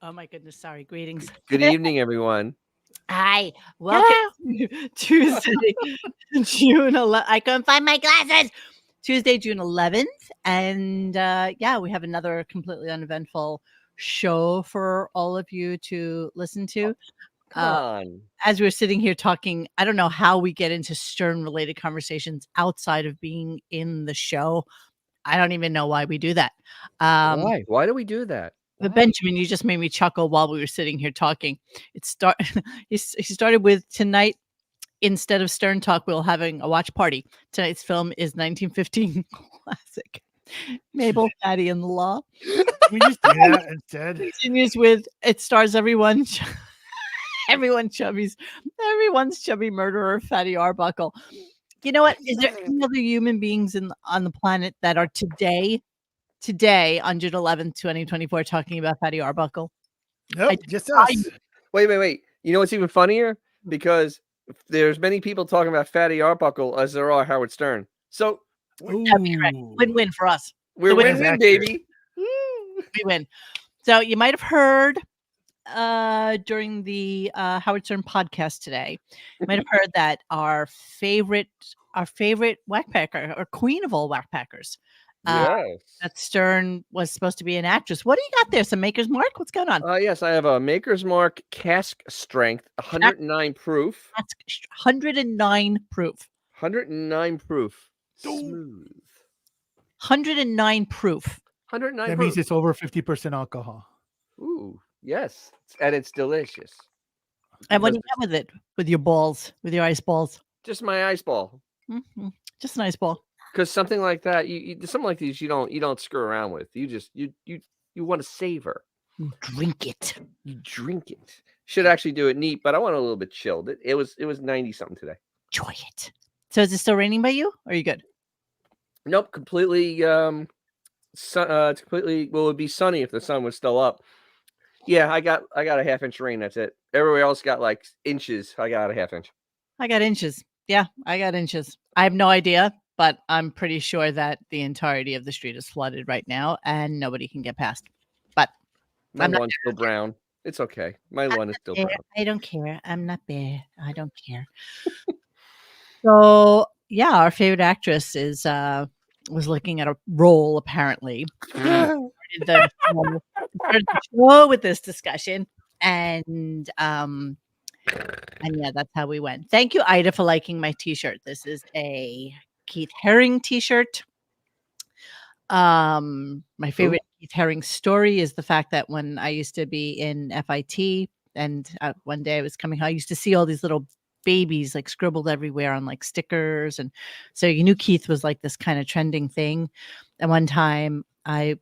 Oh my goodness, sorry. Greetings. Good evening, everyone. Hi. Welcome to Tuesday, June 11th. I couldn't find my glasses. Tuesday, June 11th. And yeah, we have another completely uneventful show for all of you to listen to. Come on. As we're sitting here talking, I don't know how we get into Stern-related conversations outside of being in the show. I don't even know why we do that. Why? Why do we do that? But Benjamin, you just made me chuckle while we were sitting here talking. He started with tonight. Instead of Stern Talk, we're having a watch party. Tonight's film is 1915 classic Mabel, Patty, and the Law. We just do that instead. Continues with it stars everyone's chubby murderer, Fatty Arbuckle. You know what? Is there any other human beings on the planet that are today on June 11th, 2024, talking about Fatty Arbuckle? Nope, just us. Wait. You know what's even funnier? Because there's many people talking about Fatty Arbuckle as there are Howard Stern. So win-win for us. We're win-win, baby. We win. So you might have heard during the Howard Stern podcast today, you might have heard that our favorite whackpacker, or queen of all whackpackers, yes, that Stern was supposed to be an actress. What do you got there? Some Maker's Mark? What's going on? Yes, I have a Maker's Mark cask strength, 109 proof. 109 proof. 109 proof. Smooth. 109 proof. 109 That proof. means it's over 50% alcohol. Ooh, yes. And it's delicious. And what do you get with it? With your balls? With your ice balls? Just my ice ball. Mm-hmm. Just an ice ball. Because something like that, something like these, you don't screw around with. You just you want to savor. You drink it. You drink it. Should actually do it neat, but I want a little bit chilled. It was 90 something today. Enjoy it. So is it still raining by you? Or are you good? Nope, completely. It's completely. Well, it would be sunny if the sun was still up. Yeah, I got a half-inch rain. That's it. Everywhere else got like inches. I got a half-inch. I got inches. Yeah, I got inches. I have no idea, but I'm pretty sure that the entirety of the street is flooded right now and nobody can get past. But my lawn's still brown. It's okay. My lawn is still brown. I don't care. I'm not bad. I don't care. So yeah, our favorite actress was looking at a role apparently. Started the show with this discussion, and yeah, that's how we went. Thank you, Ida, for liking my T-shirt. This is a Keith Haring T-shirt. My favorite Keith Haring story is the fact that when I used to be in FIT, and one day I was coming home, I used to see all these little babies like scribbled everywhere on like stickers, and so you knew Keith was like this kind of trending thing. And one time I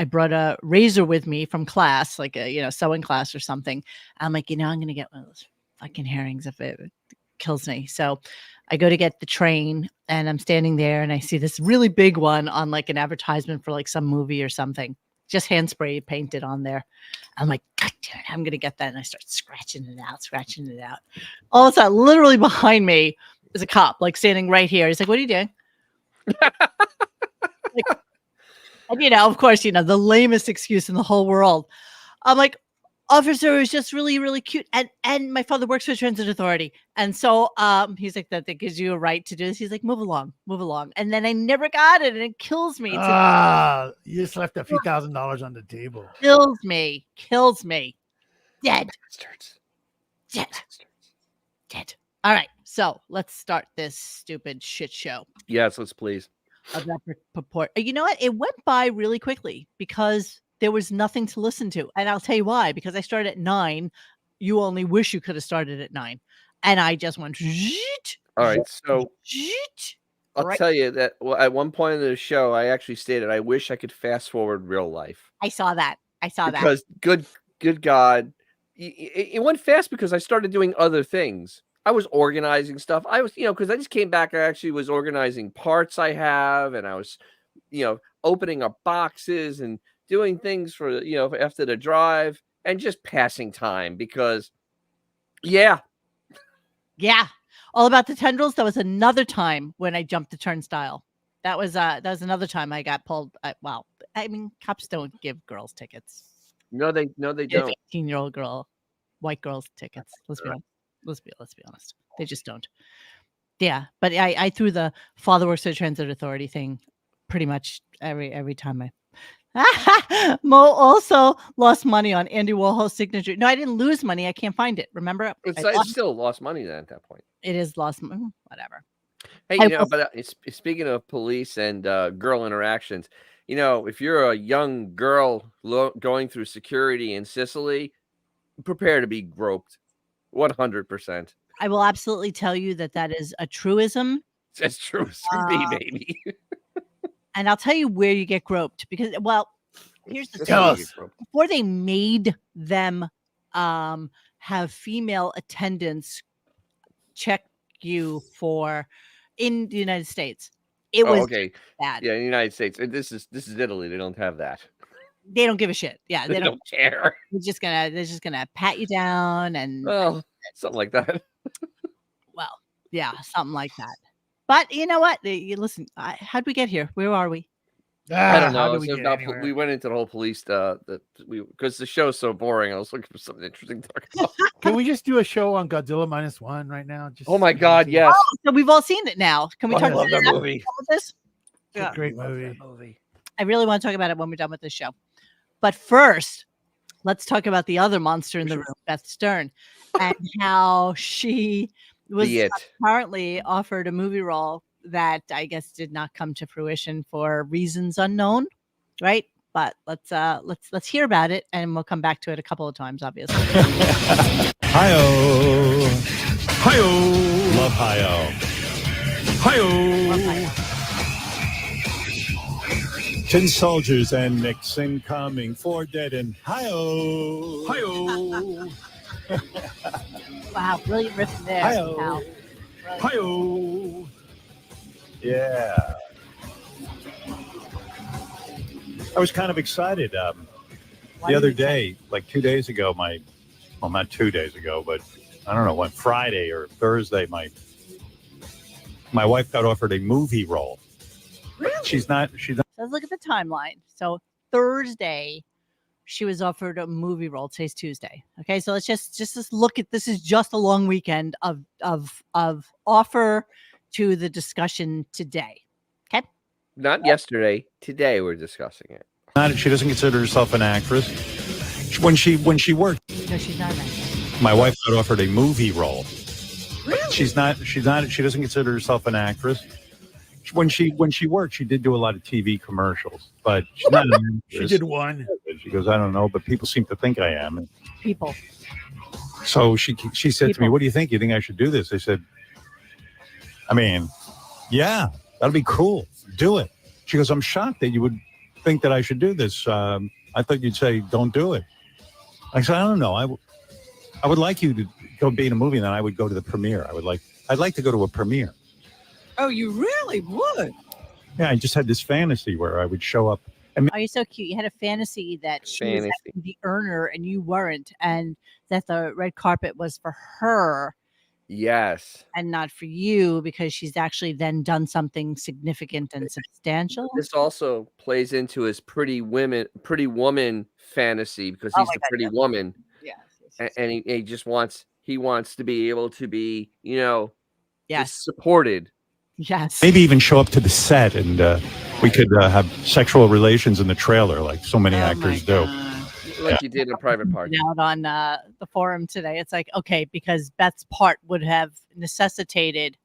brought a razor with me from class, like a sewing class or something. I'm like, I'm gonna get one of those fucking Harings if it kills me. So I go to get the train, and I'm standing there, and I see this really big one on like an advertisement for like some movie or something, just hand spray painted on there. I'm like, God damn it, I'm gonna get that. And I start scratching it out. All of a sudden, literally behind me is a cop, like standing right here. He's like, what are you doing? And of course, the lamest excuse in the whole world. I'm like, officer, is just really, really cute. And my father works for Transit Authority. And so he's like, that gives you a right to do this. He's like, move along. And then I never got it, and it kills me. You just left a few $1,000s on the table. Kills me. Dead. Dead. All right. So let's start this stupid shit show. Yes, let's please. Of that purport. You know what? It went by really quickly because there was nothing to listen to. And I'll tell you why. Because I started at 9. You only wish you could have started at 9. And I just went. All right. So I'll tell you that at one point in the show, I actually stated, I wish I could fast forward real life. I saw that. Because good God, it went fast because I started doing other things. I was organizing stuff. I was, because I just came back. I actually was organizing parts I have, and I was, opening up boxes and doing things for, after the drive, and just passing time because, yeah. All about the tendrils. That was another time when I jumped the turnstile. That was another time I got pulled. Well, I mean, cops don't give girls tickets. No, they Give don't. 18-year-old girl, white girls tickets. Let's be honest. They just don't. Yeah, but I threw the Father Works for the Transit Authority thing pretty much every time Mo also lost money on Andy Warhol's signature. No, I didn't lose money. I can't find it. Remember? It's I lost, still lost money then at that point. it is lost. Whatever. Hey, I you know, will- but speaking of police and girl interactions, you know, if you're a young girl going through security in Sicily, prepare to be groped. 100%. I will absolutely tell you that is a truism. That's true as can be, baby. And I'll tell you where you get groped because, well, here's the That's how thing. you get groped. Before they made them have female attendants check you for in the United States, it was okay. bad. Yeah, in the United States. This is Italy. They don't have that. They don't give a shit. Yeah, They don't care. they're just gonna pat you down and Well, something like that. well, yeah, something like that. But you know what? You listen. How'd we get here? Where are we? I don't How know. do we It's get about anywhere? we went into the whole police because the show's so boring. I was looking for something interesting to talk about. Can we just do a show on Godzilla -1 right now? Just Oh my God, yes. So we've all seen it now. Can we I talk love about that movie. this? It's a great movie. I really want to talk about it when we're done with this show. But first, let's talk about the other monster in the room, Beth Stern, and how she was Be it. apparently offered a movie role that I guess did not come to fruition for reasons unknown, right? But let's hear about it, and we'll come back to it a couple of times, obviously. Hi-oh. Hi-oh. Love hi-oh. Hi-oh. Tin soldiers and Nixon coming for dead and hi-oh. Hi-oh. Wow, brilliant riff there. Hi-oh. Wow. Hi-oh. Yeah. I was kind of excited. The other day, like 2 days ago, well, not 2 days ago, but I don't know, when Friday or Thursday, my wife got offered a movie role. Really? She's not. Let's look at the timeline. So Thursday, she was offered a movie role. Today's Tuesday. Okay, so let's just look at this. Is just a long weekend of offer to the discussion today. Okay, Not yesterday. Today we're discussing it. She doesn't consider herself an actress. When she worked, no, she's not. Right. my wife got offered a movie role. Really? She's not. She doesn't consider herself an actress. When she worked, she did do a lot of TV commercials, but she's not an actress. She did one. She goes, I don't know, but people seem to think I am. And People. so she said to me, what do you think? You think I should do this? I said, I mean, yeah, that'll be cool. Do it. She goes, I'm shocked that you would think that I should do this. I thought you'd say, don't do it. I said, I don't know. I would like you to go be in a movie, and then I would go to the premiere. I'd like to go to a premiere. Oh, you really would? Yeah, I just had this fantasy where I would show up. Oh, you're so cute. You had a fantasy that she was Fantasy. actually the earner and you weren't, and that the red carpet was for her Yes. and not for you because she's actually then done something significant and substantial. This also plays into his pretty woman fantasy because Oh he's my the God, pretty yes. woman, Yes. and he just wants to be able to be, you know, Yes. just supported. Yes. Maybe even show up to the set, and we could have sexual relations in the trailer like so many actors do. Like you did in Private Parts. Out on the forum today. It's like, okay, because Beth's part would have necessitated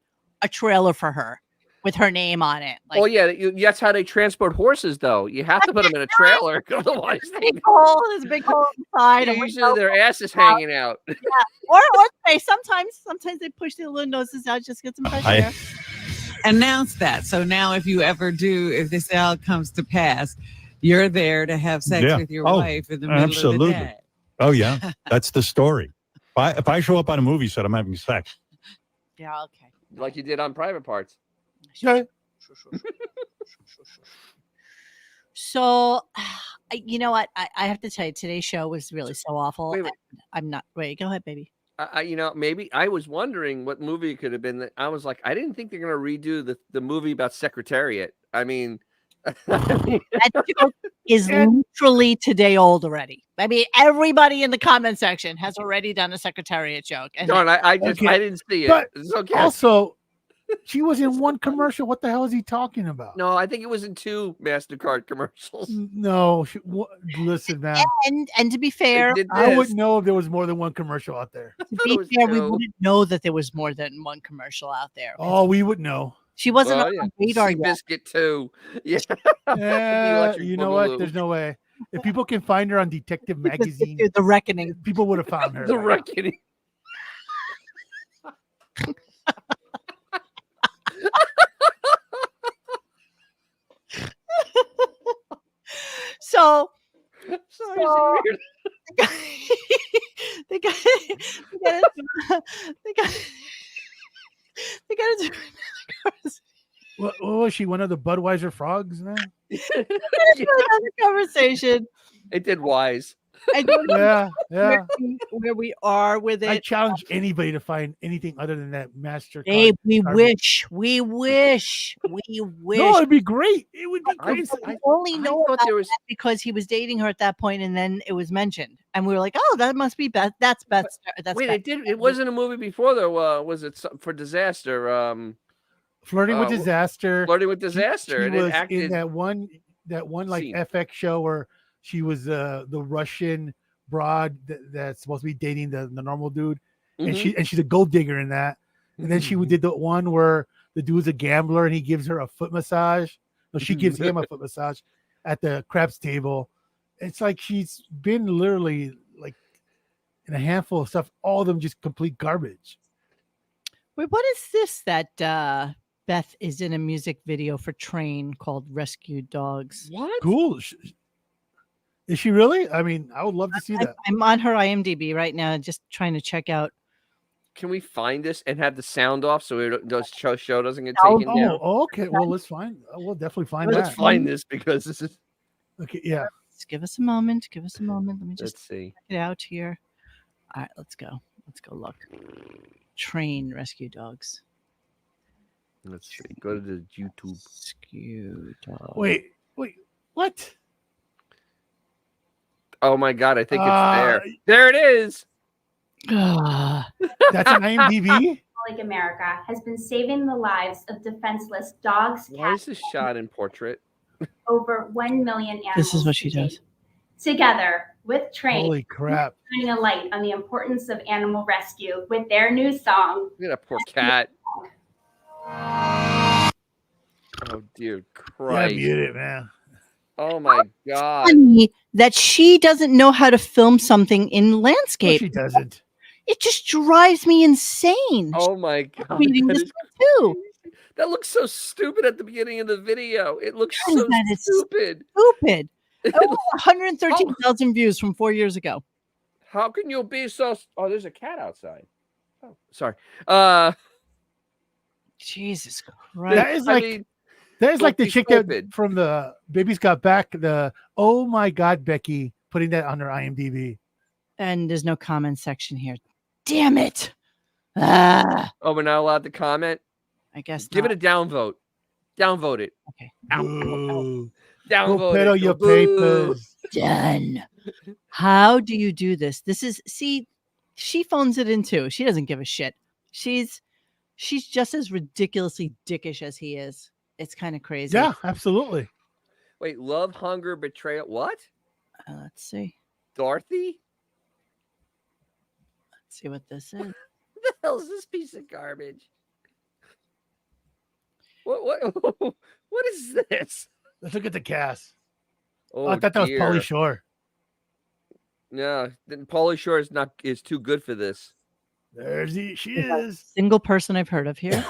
a trailer for her with her name on it. Like, Oh yeah, that's how they transport horses, though. You have to put them in a trailer, otherwise they big hole, there's a big hole inside. and usually their ass is hanging out. or they sometimes they push their little noses out just to get some fresh air. Announce that. So now if if this all comes to pass, you're there to have sex Yeah. with your Oh, wife in the middle absolutely. of the day. Oh yeah, that's the story. If I show up on a movie set, I'm having sex. Yeah, okay. Like you did on Private Parts. Yeah. So, you know what? I have to tell you, today's show was really so awful. Wait. I'm not. Wait, go ahead, baby. You know, maybe I was wondering what movie it could have been. That I was like, I didn't think they're going to redo the movie about Secretariat. I mean, That joke is And- literally today old already. I mean, everybody in the comment section has already done a Secretariat joke. And Darn, I Okay, didn't see it. but It's okay. Also, she was in one commercial. What the hell is he talking about? No, I think it was in 2 MasterCard commercials. No, listen, man. and to be fair, did I this. wouldn't know if there was more than one commercial out there. to thought be it was fair, we 2. wouldn't know that there was more than one commercial out there. Oh, we would know. She wasn't Well, on yeah. the radar yet. Seabiscuit 2. Yeah. You know what? There's no way. If people can find her on Detective Magazine, The Reckoning. people would have found her. The by now. Reckoning. So Sorry, So- Xavier. they got into What was she? One of the Budweiser frogs, man? another conversation. It did wise. I don't know Yeah. where we are with I it. challenge anybody to find anything other than that master. Dave, we garbage. wish. No, it'd be great. It would be great. We only I know thought about there was- that because he was dating her at that point, and then it was mentioned, and we were like, "Oh, that must be Beth. That's Beth. That's Wait, Beth. it did. It wasn't a movie before though. Was it for Disaster? Flirting with Oh, Disaster. Flirting with Disaster. She and it was acted. in that one like scene. FX show where she was the Russian broad that's supposed to be dating the normal dude, and Mhm. she's a gold digger in that. And then she did the one where the dude's a gambler and he gives her a foot massage. No, she gives him a foot massage at the craps table. It's like she's been literally like in a handful of stuff, all of them just complete garbage. Wait, what is this that Beth is in a music video for Train called Rescue Dogs? What? Cool. Is she really? I mean, I would love to see that. I'm on her IMDb right now, just trying to check out. Can we find this and have the sound off so show doesn't get No. taken down? Oh, okay. Well, let's find. We'll definitely find Let's that. find this because this is. Okay, yeah. Just give us a moment. Give us a moment. Let me just Let's see. check it out here. All right, let's go. Let's go look. Train Rescue Dogs. Let's see. Go to the YouTube. Rescue Dogs. Wait, what? Oh my God! I think it's Uh, there. There it is. Ah, That's an IMDb. Like America has been saving the lives of defenseless dogs, Why is cats, this shot in portrait? over 1 million animals. this is what she to date. does. Together with Train, Holy crap! shining a light on the importance of animal rescue with their new song. Look at that poor cat. Oh dear Yeah, Christ! mute it, man. Oh my God! Funny that she doesn't know how to film something in No, landscape. she doesn't. It just drives me insane. Oh my God! Reading that this is one too. That looks so stupid at the beginning of the video. It looks God, so that is stupid. Stupid. It Over looks- 113,000 views from 4 years ago. How can you be so? Oh, there's a cat outside. Oh, sorry. Jesus Christ. That is I like mean, that is like the be chick stupid. that from the Baby's Got Back. The oh my God, Becky, putting that on her IMDb. And there's no comment section here. Damn it. Ah, oh, we're not allowed to comment. I guess Give not. it a downvote. Downvote it. Okay. Boo. Go Downvote peddle it. your Boo. papers. Done. How do you do this? She phones it in too. She doesn't give a shit. She's just as ridiculously dickish as he is. It's kind of crazy. Yeah, absolutely. Wait, love, hunger, betrayal. What? Let's see. Dorothy? Let's see what this is. The hell's this piece of garbage? What what is this? Let's look at the cast. Oh, I thought that was dear. Pauly Shore. No, then Pauly Shore is too good for this. She is. Single person I've heard of here.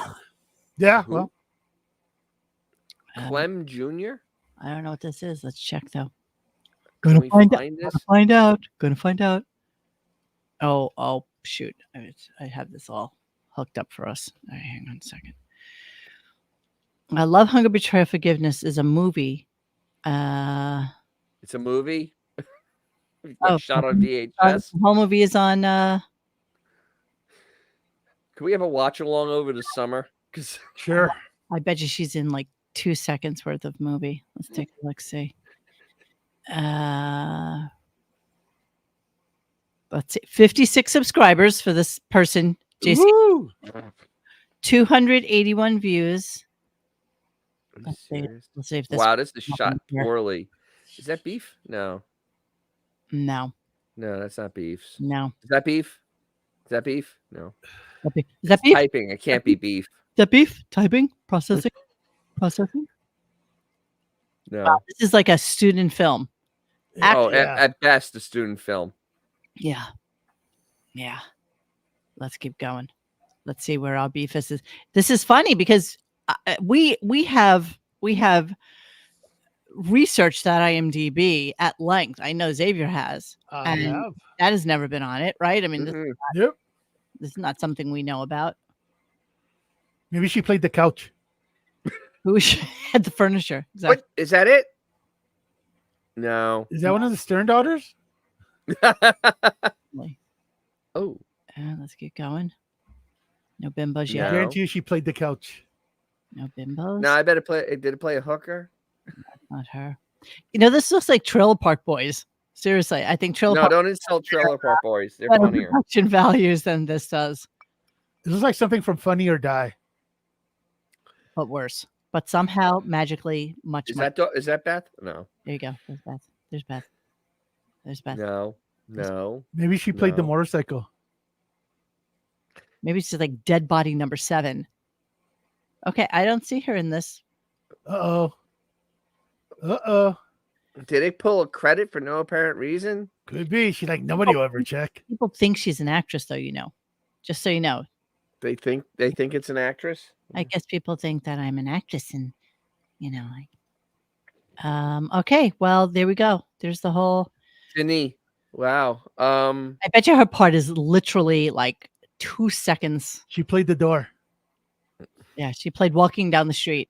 Yeah, Who? well, Clem Jr. I don't know what this is. Let's check though. Can Gonna we find out. find this? Gonna find out. Oh shoot! I have this all hooked up for us. All right, hang on a second. Love, Hunger, Betrayal, Forgiveness is a movie. It's a movie. Like Oh, shot on The VHS. whole movie is on. Can we have a watch along over the summer? Because sure. I bet you she's in like 2 seconds worth of movie. Let's take a look. See. Let's see. 56 subscribers for this person, JC. Woo! 281 views. Are you Let's see. serious? Let's see if this. Wow, this is shot here. poorly. Is that beef? No, No, that's not beef. no. Is that beef? Is that beef? No. Is that beef? Typing. It can't be beef. Is that beef? Typing? Processing? Processing? No. Wow, this is like a student film. Oh, Yeah. at best, a student film. Yeah. Yeah. Let's keep going. Let's see where our beef is. This is funny because we have researched that IMDb at length. I know Xavier has. I and have. that has never been on it, right? I mean, Mhm. Yep. this is not something we know about. Maybe she played the couch. Who had the furniture? Exactly. What is that? It? No. Is that one of the Stern daughters? Oh, Let's get going. No bimbos I yet. No. guarantee you she played the couch. No bimbos. no! I better play. Did it play a hooker? Not her. You know, this looks like Trailer Park Boys. Seriously, I think Trailer No, Park don't insult Trailer Park Boys. They're better funnier. production values than this does, It looks like something from Funny or Die. but worse. But somehow, magically, much Is more. that Beth? No, There you go. There's Beth. There's Beth. There's Beth. no. Maybe she played the No. motorcycle. Maybe she's like dead body number 7. Okay, I don't see her in this. Uh-oh. Uh-oh. Did they pull a credit for no apparent reason? Could be. She's like, nobody will ever check. People think she's an actress, though. You know, just so you know. They think it's an actress. I guess people think that I'm an actress, and you know, okay, well, there we go. There's the whole. Denise. Wow. I bet you her part is literally like 2 seconds. She played the door. Yeah, she played walking down the street.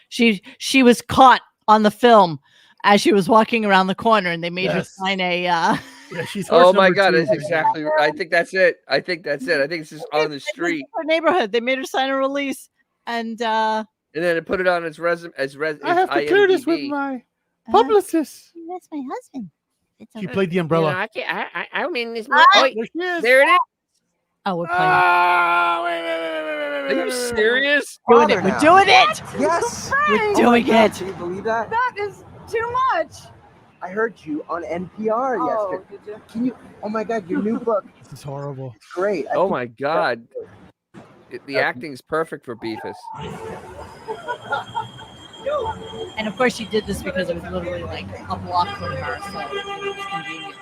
She was caught on the film as she was walking around the corner, and they made her Yes. sign a. Yeah, she's horse Oh my number God, 2. that's exactly. I think that's it. I think it's just on the street, Her neighborhood. They made her sign a release, and and then it put it on its resume I have to clear this with IMDb. my publicist. that's my husband. It's She played the umbrella. I'm in this. Ah! Oh, There she is. there it is. Oh, we're playing. Ah, wait. Are you serious? Doing it. We're doing it. Yes. We're doing it. Can you believe that? That is too much. I heard you on NPR yesterday. Did you? Can you? Oh my God, your new book. This is horrible. It's great. Oh my God. The acting's perfect for Beefus. And of course, she did this because it was literally like a block from her, so it was convenient.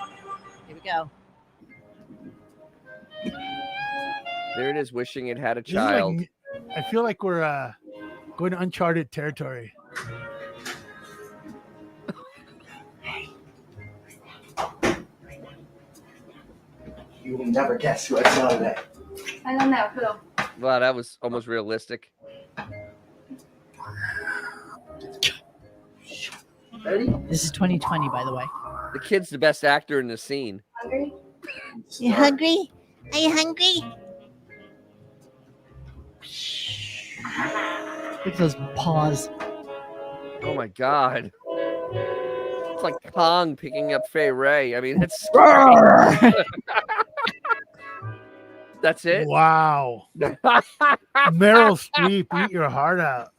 Here we go. There it is, wishing it had a This is like- child. I feel like we're going to uncharted territory. You will never guess who I saw today. I don't know who. Wow, that was almost realistic. Ready? This is 2020, by the way. The kid's the best actor in the scene. Hungry? You hungry? Are you hungry? Look at those paws. Oh my God. It's like Kong picking up Fay Ray. I mean, it's that's it. Wow. Meryl Streep, eat your heart out.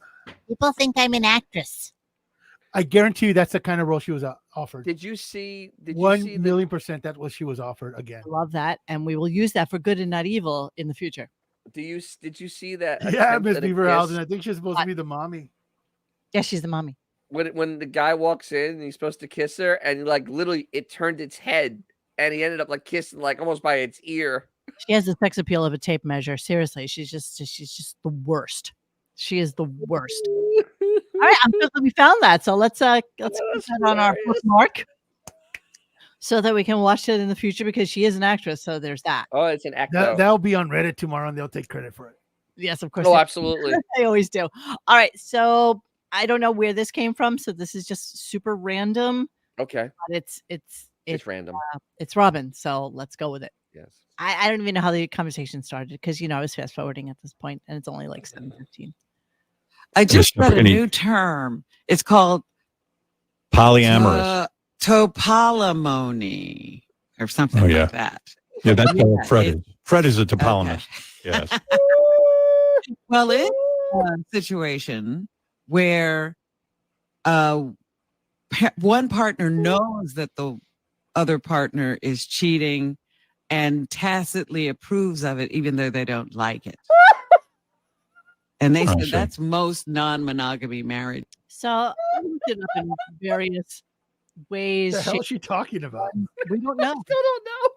People think I'm an actress. I guarantee you that's the kind of role she was offered. Did you see? Did you 1 see million percent that was she was offered again. Love that, and we will use that for good and not evil in the future. Did you see that? Yeah, attempt Miss at a Beaverhausen. kiss? I think she's supposed to be the mommy. Yeah, she's the mommy. When the guy walks in and he's supposed to kiss her, and like literally it turned its head, and he ended up like kissing like almost by its ear. She has the sex appeal of a tape measure. Seriously, she's just the worst. She is the worst. All right, I'm glad that we found that. So let's put that on our bookmark so that we can watch it in the future because she is an actress. So there's that. Oh, it's an actor. That'll be on Reddit tomorrow, and they'll take credit for it. Yes, of course. Oh, absolutely. They always do. All right, so I don't know where this came from. So this is just super random. Okay, But it's random. it's Robin. So let's go with it. Yes. I don't even know how the conversation started because I was fast forwarding at this point, and it's only like 7:15. I just Mr. read a Penny. new term. It's called Polyamorous. topolamony or something Oh, yeah. like that. Yeah, that's Yeah, all Fred is. it- Fred is a topolamist. Yes. Well, it's a situation where one partner knows that the other partner is cheating and tacitly approves of it, even though they don't like it. And they I said see. that's most non-monogamy marriage. So I looked it up in various ways. What the hell shapes, is she talking about? We don't know. Still don't know.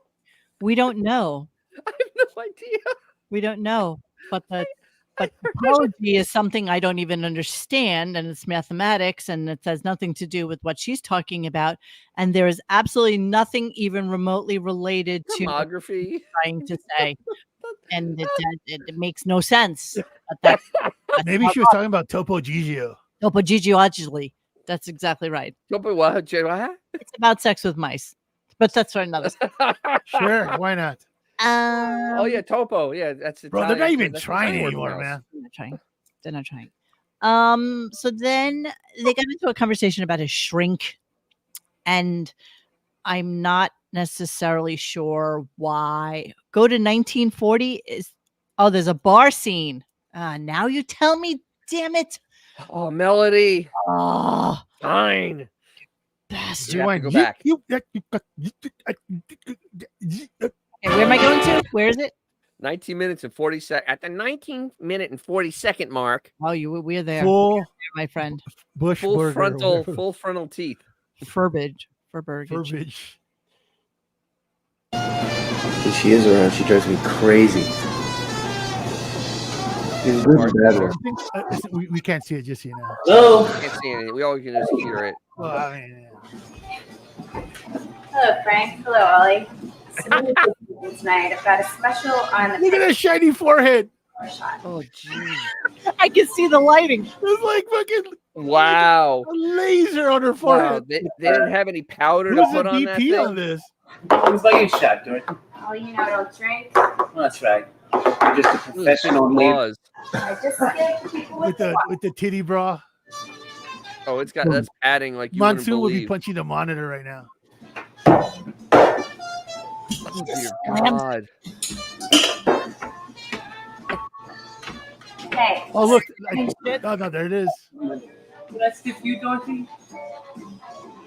We don't know. I have no idea. We don't know. But topology is something I don't even understand, and it's mathematics, and it has nothing to do with what she's talking about. And there is absolutely nothing even remotely related to what Tomography. she's trying to say, and it makes no sense. But that's Maybe she was talking about Topo Gigio. topogigioglogically. That's exactly right. What? It's about sex with mice, but that's for another. Sure, why not? Oh yeah, topo. Yeah, that's Bro, they're not Italian- even that's trying Italian anymore, mouse. man. They're not trying. They're not trying. So then they got into a conversation about his shrink, and I'm not necessarily sure why. Go to 1940. There's a bar scene. Now you tell me, damn it. Oh, Melody. Oh, Fine. bastard. You have to go back. Okay, where am I going to? Where is it? 19 minutes and 40 seconds. At the 19-minute and 40-second mark, Oh, we're there. Full We're there, my friend. bush full burger, frontal, whatever. full frontal teeth. Furbage. Verbiage. When she is around, she drives me crazy. In good and bad way. We can't see it just so you know. Hello. Can't see anything. We all can just hear it. Well, I mean, Hello, Frank. Hello, Ollie. Tonight, I've got a special on the look at that shiny forehead. shot. Oh, jeez. I can see the lighting. It's like fucking Wow. a laser on her Wow. forehead. They didn't have any powder to Who's the put on that DP thing. on this? It's like a shot, Dorothy. Oh, you know, don't drink. Oh, that's right. You're just a professional Ooh, name. claws. I just skip people with With the titty bra. Oh, it's got that's padding like you wouldn't Monsoon will be believe. punching the monitor right now. Oh, dear God. Hey, Oh look! Shit. Oh no, there it is. Did I skip you, Dorothy?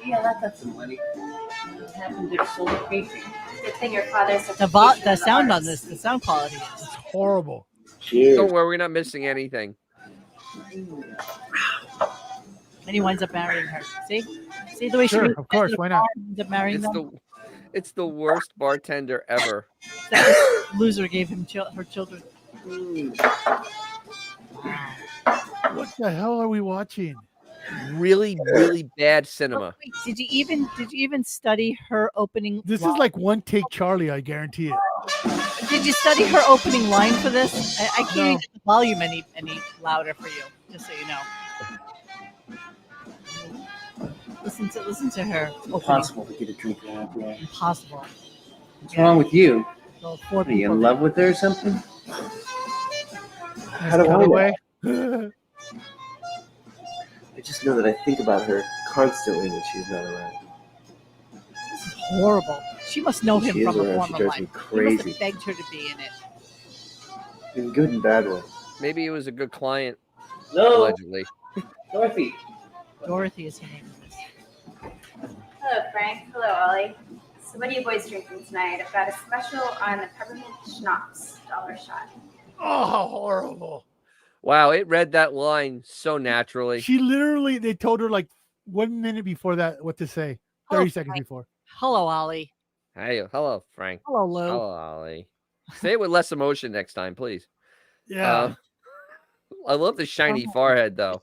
Yeah, that got some money. What happened to solar painting? good thing your father's such a The patient sound on artist. this, the sound quality is It's horrible. Cheers. Don't worry, we're not missing anything. and he winds up marrying her. See the way Sure, she of course, why not? ends up marrying them. It's the worst bartender ever. That loser gave him her children. What the hell are we watching? Really, really bad cinema. Wait, did you even study her opening? This line? is like one take Charlie, I guarantee it. Did you study her opening line for this? I can't No. even get the volume any louder for you, just so you know. Listen to her opening. Impossible to get a drink out there. Impossible. What's wrong with you? So four Are you people in love with her or something? How do I know? away? I just know that I think about her constantly when she's not around. This is horrible. She must know him She is from a around, she former drives me life. He must crazy. have begged her to be in it. In good and bad way. Maybe it was a good client, No, allegedly. Dorothy. Dorothy is her name. Hello, Frank. Hello, Ollie. So what are you boys drinking tonight? I've got a special on the peppermint schnapps $1 shot. Oh, horrible. Wow, it read that line so naturally. She literally, they told her like 1 minute before that what to say. 30 seconds before. Hello, Ollie. Hey, hello, Frank. Hello, Lou. Hello, Ollie. Say it with less emotion next time, please. Yeah. I love the shiny forehead, though.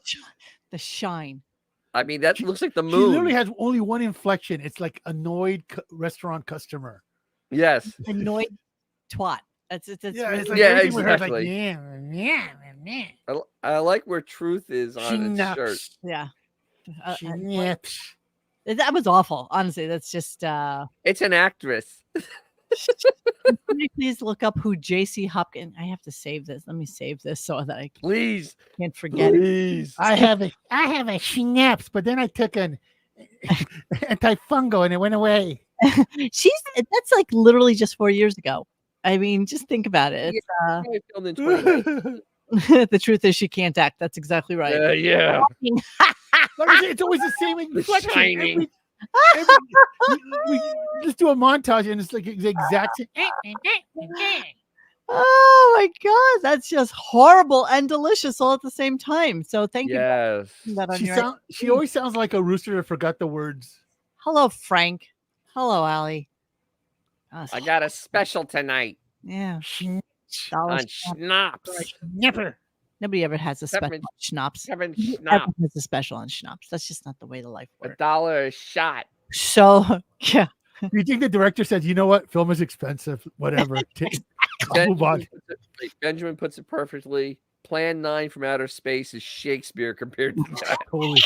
The shine. I mean, that looks like the She literally moon. has only one inflection. It's like annoyed restaurant customer. Yes. Annoyed twat. That's Yeah, really- it's like Yeah, everything with her is exactly. I like where truth is on its shirt. yeah. Snaps. That was awful. Honestly, that's just It's an actress. Somebody please look up who J.C. Hopkins. I have to save this. Let me save this so that I Please. can't forget it. Please. I have a schnapps, but then I took an antifungal and it went away. That's like literally just 4 years ago. I mean, just think about it. It's, Probably filmed in 2019. the truth is she can't act. That's exactly right. Yeah. It's always the same inflection. Shining. We just do a montage and it's like the exact same. Oh my god, that's just horrible and delicious all at the same time. So thank you. Yes. For putting that on your She always sounds like a rooster that forgot the words. Hello, Frank. Hello, Allie. I got a special tonight Yeah. on schnapps. Never. Nobody ever has a special Peppermint- on schnapps. Kevin Who ever Schnapp. has a special on schnapps. That's just not the way the life works. $1 a shot. So yeah. You think the director said, you know what? Film is expensive. Whatever. Move on. Benjamin puts it perfectly. Plan 9 from outer space is Shakespeare compared to that. Totally.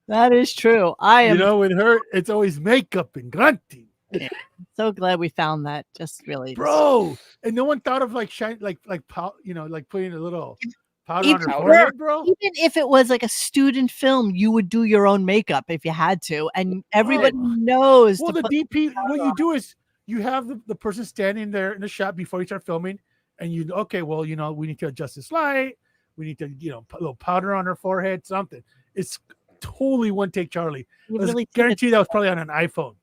That is trrue. I am with her, it's always makeup and grunting. so glad we found that. Just really, Bro. And no one thought of like shine, like putting a little powder on her Even- forehead, bro. even if it was like a student film, you would do your own makeup if you had to, and everybody knows. Well, to the put- DP, what you do is you have the person standing there in the shot before you start filming, and we need to adjust this light. We need to, put a little powder on her forehead, something. It's totally one take, Charlie. you I really guarantee that was probably on an iPhone.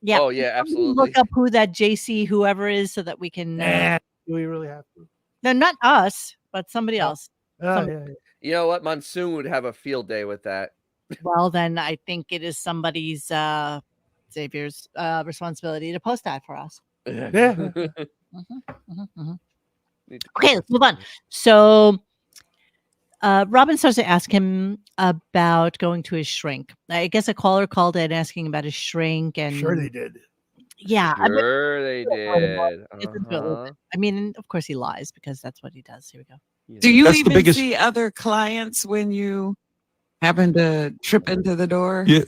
yeah. Oh, yeah, absolutely. Look up who that JC whoever is so that we can. Nah, do we really have to? No, not us, but somebody else. Oh, yeah. You know what? Monsoon would have a field day with that. Well, then I think it is somebody's Xavier's responsibility to post that for us. Yeah. Okay, let's move on. So Robin starts to ask him about going to his shrink. I guess a caller called in asking about his shrink, and Sure they did. yeah, Sure they did. Listen to it a little bit. I mean, and of course he lies because that's what he does. Here we go. Do you That's the even biggest- see other clients when you happen to trip into the door? Yeah,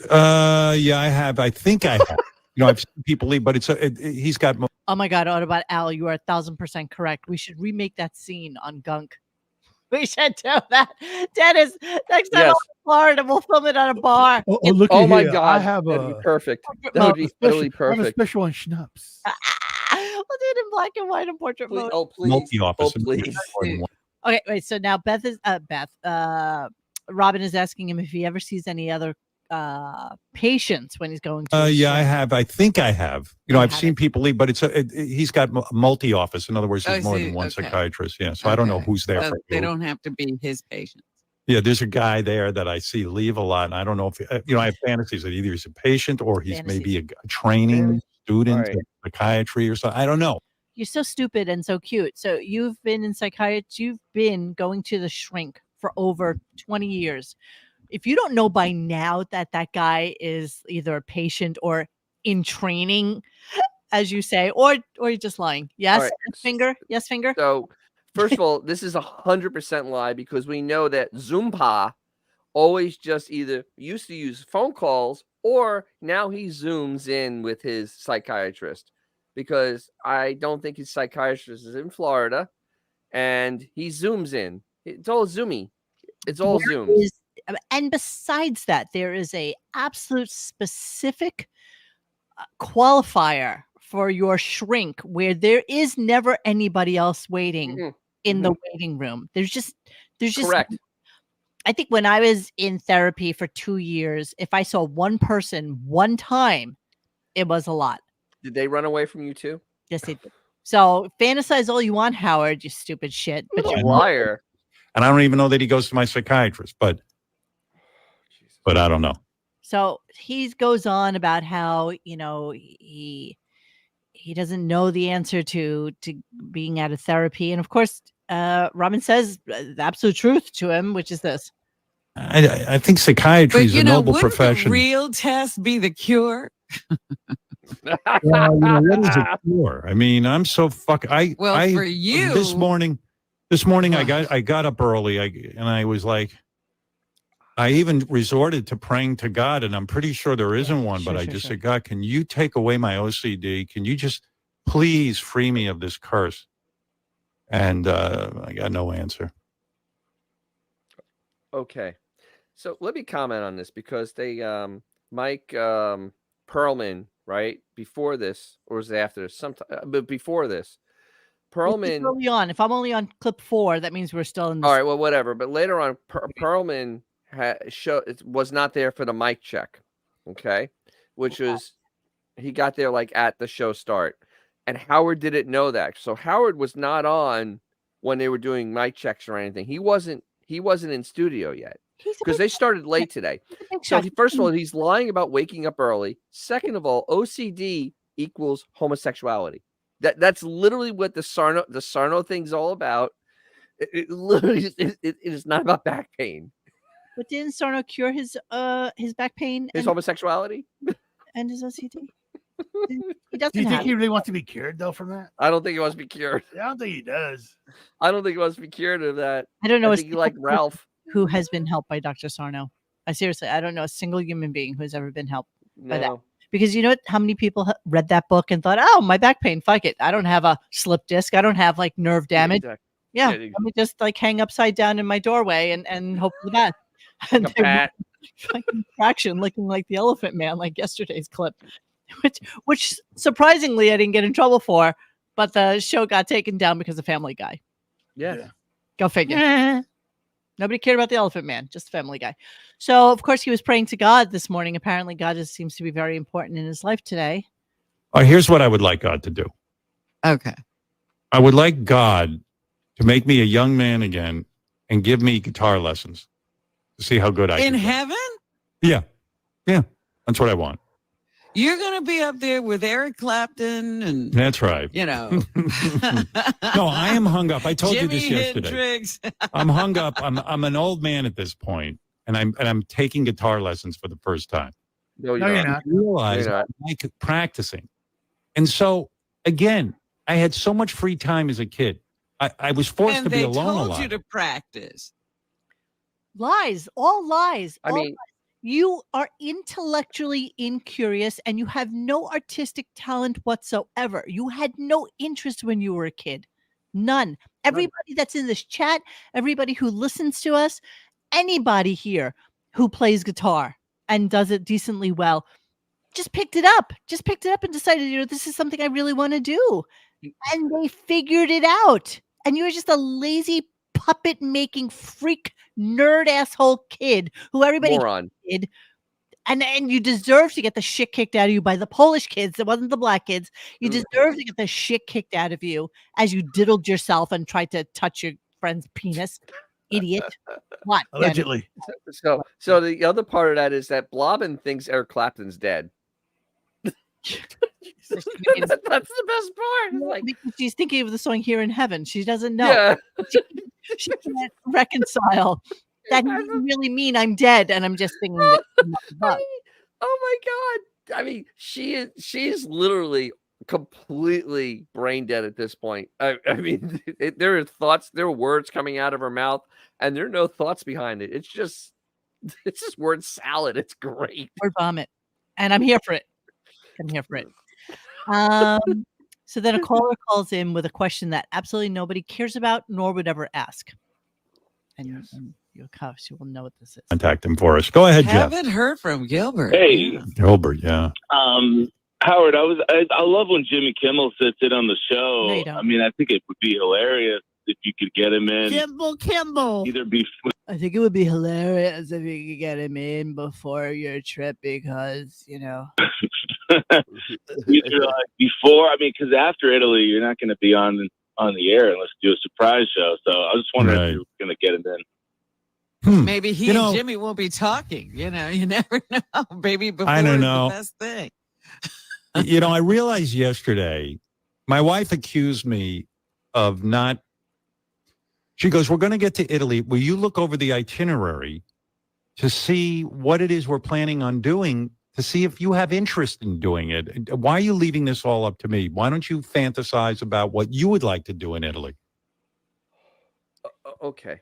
I have. I think I have. I've seen people leave, but he's got. Oh my God, Autobot Al, you are 1,000% correct. We should remake that scene on Gunk. We should do that. Dennis, next time Yes. I'm in Florida, we'll film it at a bar. Oh, look Oh at my here. God. I have That'd be a perfect. That would be utterly I have a perfect. special on schnapps. We'll do it in black and white and portrait Please, mode. oh, please. Multi-office. Oh, please. Okay, wait. So now Robin is asking him if he ever sees any other patients when he's going to. his Yeah, I shrink. have. I think I have. I I've have seen it. people leave, but he's got multi-office. In other words, there's Oh, more see, than one okay. psychiatrist. Yeah, so I don't know Okay. who's there. So for they who. don't have to be his patients. Yeah, there's a guy there that I see leave a lot, and I don't know if I have fantasies that either he's a patient or he's maybe a training student Right. in psychiatry or something. I don't know. You're so stupid and so cute. So you've been in psychiatry. You've been going to the shrink for over 20 years. If you don't know by now that that guy is either a patient or in training, as you say, or you're just lying. Yes, right. yes, finger. Yes, finger. So, first of all, this is 100% lie because we know that Zoompa always just either used to use phone calls or now he zooms in with his psychiatrist because I don't think his psychiatrist is in Florida and he zooms in. It's all zoomy. It's all There Zoom. is- and besides that, there is a absolute specific qualifier for your shrink where there is never anybody else waiting Mhm. in the waiting room. There's just Correct. I think when I was in therapy for 2 years, if I saw one person one time, it was a lot. Did they run away from you too? Yes, they did. So fantasize all you want, Howard, you stupid shit. But What a you liar. And I don't even know that he goes to my psychiatrist, but I don't know. So he goes on about how he doesn't know the answer to being out of therapy, and of course, Robin says the absolute truth to him, which is this: I think psychiatry But is a noble wouldn't profession. the real test be the cure? Well, what is it for? I mean, I'm so Well, for you, This morning, I got up early, and I was like, I even resorted to praying to God, and I'm pretty sure there isn't one, but I sure. just said, God, can you take away my OCD? Can you just please free me of this curse? And I got no answer. Okay. So let me comment on this because they, Mike Perlman, right? Before this, or was it after this? Sometime, but before this, Well, it's Perlman. early on. If I'm only on clip 4, that means we're still in All this. right, well, whatever. But later on, Perlman was not there for the mic check, okay? Which was he got there like at the show start, and Howard didn't know that. So Howard was not on when they were doing mic checks or anything. He wasn't in studio yet He's a because big they started late today. he's a big So shot. first of all, he's lying about waking up early. Second of all, OCD equals homosexuality. That's literally what the Sarno thing's all about. It literally it is not about back pain. But didn't Sarno cure his back pain His homosexuality? and his OCD? He Do doesn't you think have he it. really wants to be cured though from that? I don't think he wants to be cured. I don't think he does. I don't think he wants to be cured of that. I don't know I a think he single like person Ralph. who has been helped by Dr. Sarno. I don't know a single human being who has ever been helped by that. No. Because you know what? How many people read that book and thought, "Oh, my back pain, fuck it. I don't have a slip disc. I don't have like nerve damage. Exactly. Yeah, Yeah, let me just like hang upside down in my doorway and hope for the best." And a they pat. fucking traction looking like the Elephant Man, like yesterday's clip, which surprisingly I didn't get in trouble for, but the show got taken down because of Family Guy. Yeah. Go figure. Nobody cared about the Elephant Man, just Family Guy. So of course he was praying to God this morning. Apparently God seems to be very important in his life today. Here's what I would like God to do. Okay. I would like God to make me a young man again and give me guitar lessons to see how good I In can play. heaven? Yeah. That's what I want. You're going to be up there with Eric Clapton and, That's right. you know. No, I am hung up. I told you this Jimi yesterday. Hendrix. I'm hung up. I'm an old man at this point, and I'm taking guitar lessons for the first time. No, No, you're not. I realized You're I not. like practicing. And so, again, I had so much free time as a kid. I was forced And to be they alone a told lot. you to practice. Lies, all lies. I all mean, lies. You are intellectually incurious and you have no artistic talent whatsoever. You had no interest when you were a kid. None. Everybody that's in this chat, everybody who listens to us, anybody here who plays guitar and does it decently well, just picked it up. Just picked it up and decided, this is something I really want to do. And they figured it out. And you're just a lazy puppet making freak nerd asshole kid who everybody moron. hated. And you deserve to get the shit kicked out of you by the Polish kids. It wasn't the black kids. You deserve to get the shit kicked out of you as you diddled yourself and tried to touch your friend's penis. Idiot. What? Danny? Allegedly. So the other part of that is that Blobbin thinks Eric Clapton's dead. That's the best part. It's like, She's thinking of the song "Here in Heaven." She doesn't know. yeah. She can't reconcile that he doesn't really mean I'm dead, and I'm just singing that. Oh my God. I mean, she's literally completely brain dead at this point. I mean, there are thoughts, there are words coming out of her mouth, and there are no thoughts behind it. It's just word salad. It's great. Word vomit, and I'm here for it. I'm here for it. So then a caller calls in with a question that absolutely nobody cares about nor would ever ask. And your cops, you will know what this is. Contact him for us. Go ahead, Jeff. Haven't heard from Gilbert. Hey, Gilbert, yeah. Howard, I love when Jimmy Kimmel sits in on the show. No, you don't. I mean, I think it would be hilarious if you could get him in. Kimball. Either before, I think it would be hilarious if you could get him in before your trip because, either before. I mean, because after Italy, you're not going to be on the air unless you do a surprise show. So I was just wondering if you were going to get him in. Maybe he and Jimmy will be talking. You never know. Maybe before I don't is know. the best thing. I realized yesterday, my wife accused me of not. She goes, "We're going to get to Italy. Will you look over the itinerary to see what it is we're planning on doing, to see if you have interest in doing it? Why are you leaving this all up to me? Why don't you fantasize about what you would like to do in Italy?" Okay.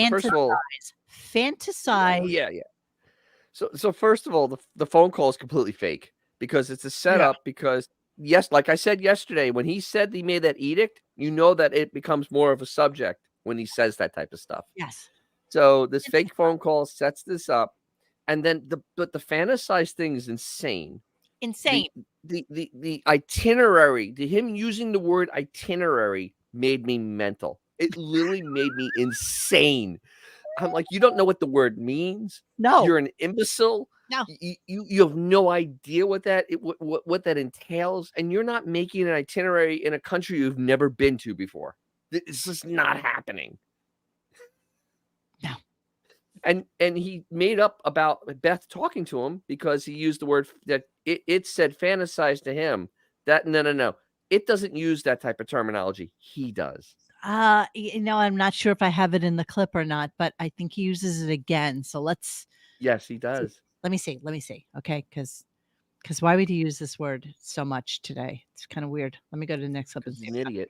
First of all, Fantasize. yeah. So first of all, the phone call is completely fake because it's a setup. Because yes, like I said yesterday, when he said he made that edict, you know that it becomes more of a subject when he says that type of stuff. Yes. So this fake phone call sets this up, and then the fantasize thing is insane. Insane. The itinerary, him using the word itinerary made me mental. It literally made me insane. I'm like, you don't know what the word means. No. You're an imbecile. No. You have no idea what that entails, and you're not making an itinerary in a country you've never been to before. It's just not happening. No. And he made up about Beth talking to him because he used the word that it said fantasize to him. That no. It doesn't use that type of terminology. He does. I'm not sure if I have it in the clip or not, but I think he uses it again. So let's. Yes, he does. Let me see. Okay, because why would he use this word so much today? It's kind of weird. Let me go to the next clip and see. He's an idiot.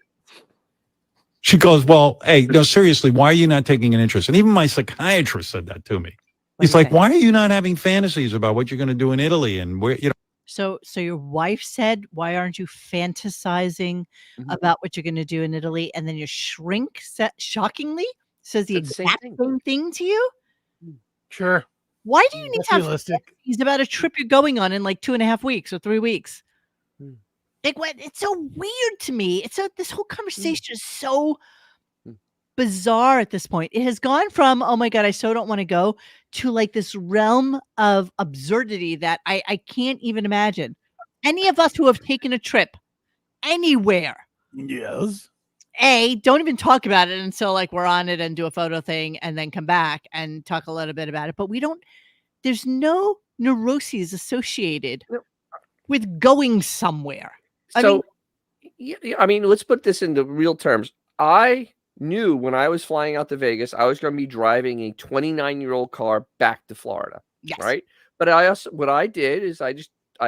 She goes, well, hey, no, seriously, why are you not taking an interest? And even my psychiatrist said that to me. He's like, why are you not having fantasies about what you're going to do in Italy and where, you know? So your wife said, why aren't you fantasizing about what you're going to do in Italy? And then your shrink shockingly says the exact same thing to you? Sure. Why do you need to have fantasies about a trip you're going on in like 2.5 weeks or 3 weeks? Like, what? It's so weird to me. This whole conversation is so bizarre at this point. It has gone from, oh my God, I so don't want to go, to like this realm of absurdity that I can't even imagine. Any of us who have taken a trip anywhere. Yes. Don't even talk about it until like we're on it and do a photo thing and then come back and talk a little bit about it. But there's no neuroses associated with going somewhere. I mean, let's put this into real terms. I knew when I was flying out to Vegas, I was going to be driving a 29-year-old car back to Florida. Yes. Right. But what I did is I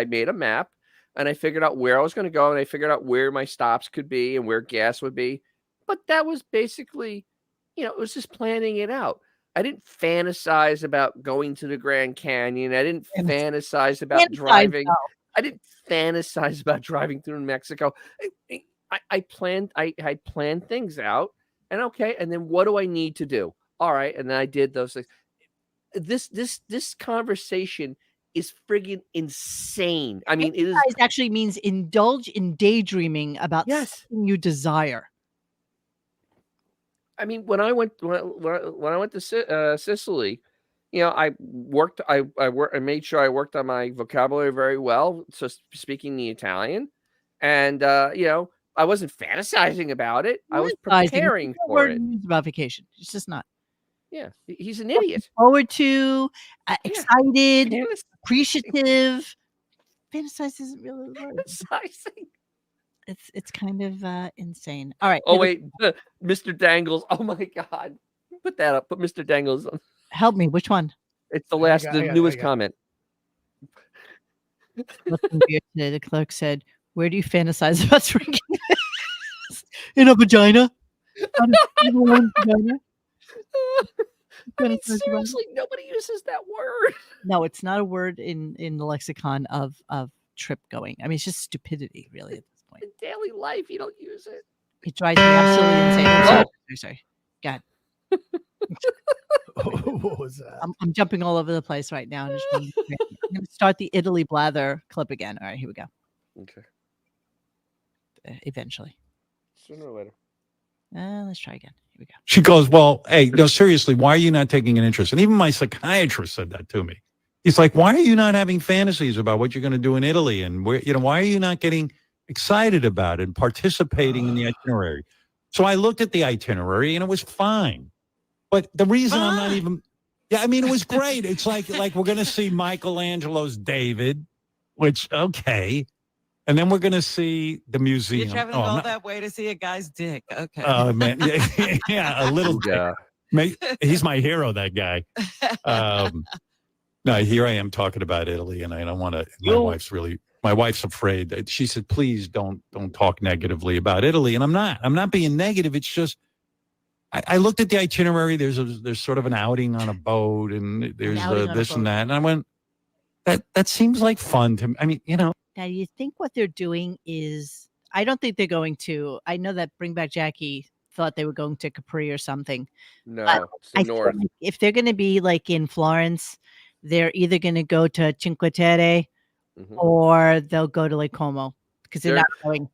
made a map and I figured out where I was going to go and I figured out where my stops could be and where gas would be. But that was basically, it was just planning it out. I didn't fantasize about going to the Grand Canyon. I didn't fantasize about driving. I didn't fantasize about driving through Mexico. I planned things out. And okay, and then what do I need to do? All right, and then I did those things. This conversation is friggin' insane. I mean, it actually means indulge in daydreaming about something you desire. I mean, when I went to Sicily, I worked. I made sure I worked on my vocabulary very well, so speaking the Italian, and I wasn't fantasizing about it. I was preparing for it. About vacation. It's just not. Yeah, he's an idiot. Forward to, excited, appreciative. Fantasize isn't really the word. Fantasizing. It's kind of insane. All right. Oh wait, Mr. Dangles. Oh my God, put that up. Put Mr. Dangles on. Help me. Which one? It's the newest comment. The clerk said, "Where do you fantasize about drinking this? In a vagina?" I mean, seriously, nobody uses that word. No, it's not a word in the lexicon of trip going. I mean, it's just stupidity, really, at this point. In daily life, you don't use it. It drives me absolutely insane. I'm sorry. God. What was that? I'm jumping all over the place right now. I'm going to start the Italy blather clip again. All right, here we go. Okay. Eventually. Sooner or later. Let's try again. Here we go. She goes, well, hey, no, seriously, why are you not taking an interest? And even my psychiatrist said that to me. He's like, why are you not having fantasies about what you're going to do in Italy? And where, why are you not getting excited about it and participating in the itinerary? So I looked at the itinerary and it was fine. But the reason I'm not even, it was great. It's like we're going to see Michelangelo's David, which, okay. And then we're going to see the museum. You're traveling all that way to see a guy's dick. Okay. Oh, man. Yeah, a little dick. He's my hero, that guy. No, here I am talking about Italy, and I don't want to. My wife's afraid. That she said, "Please don't talk negatively about Italy." And I'm not being negative. It's just I looked at the itinerary. There's sort of an outing on a boat, and there's this and that. And I went, that seems like fun to me. I mean, Now, you think what they're doing is, I don't think they're going to, I know that Bring Back Jackie thought they were going to Capri or something. No, it's the I feel north. like if they're going to be like in Florence, they're either going to go to Cinque Terre or they'll go to Lake Como because they're not going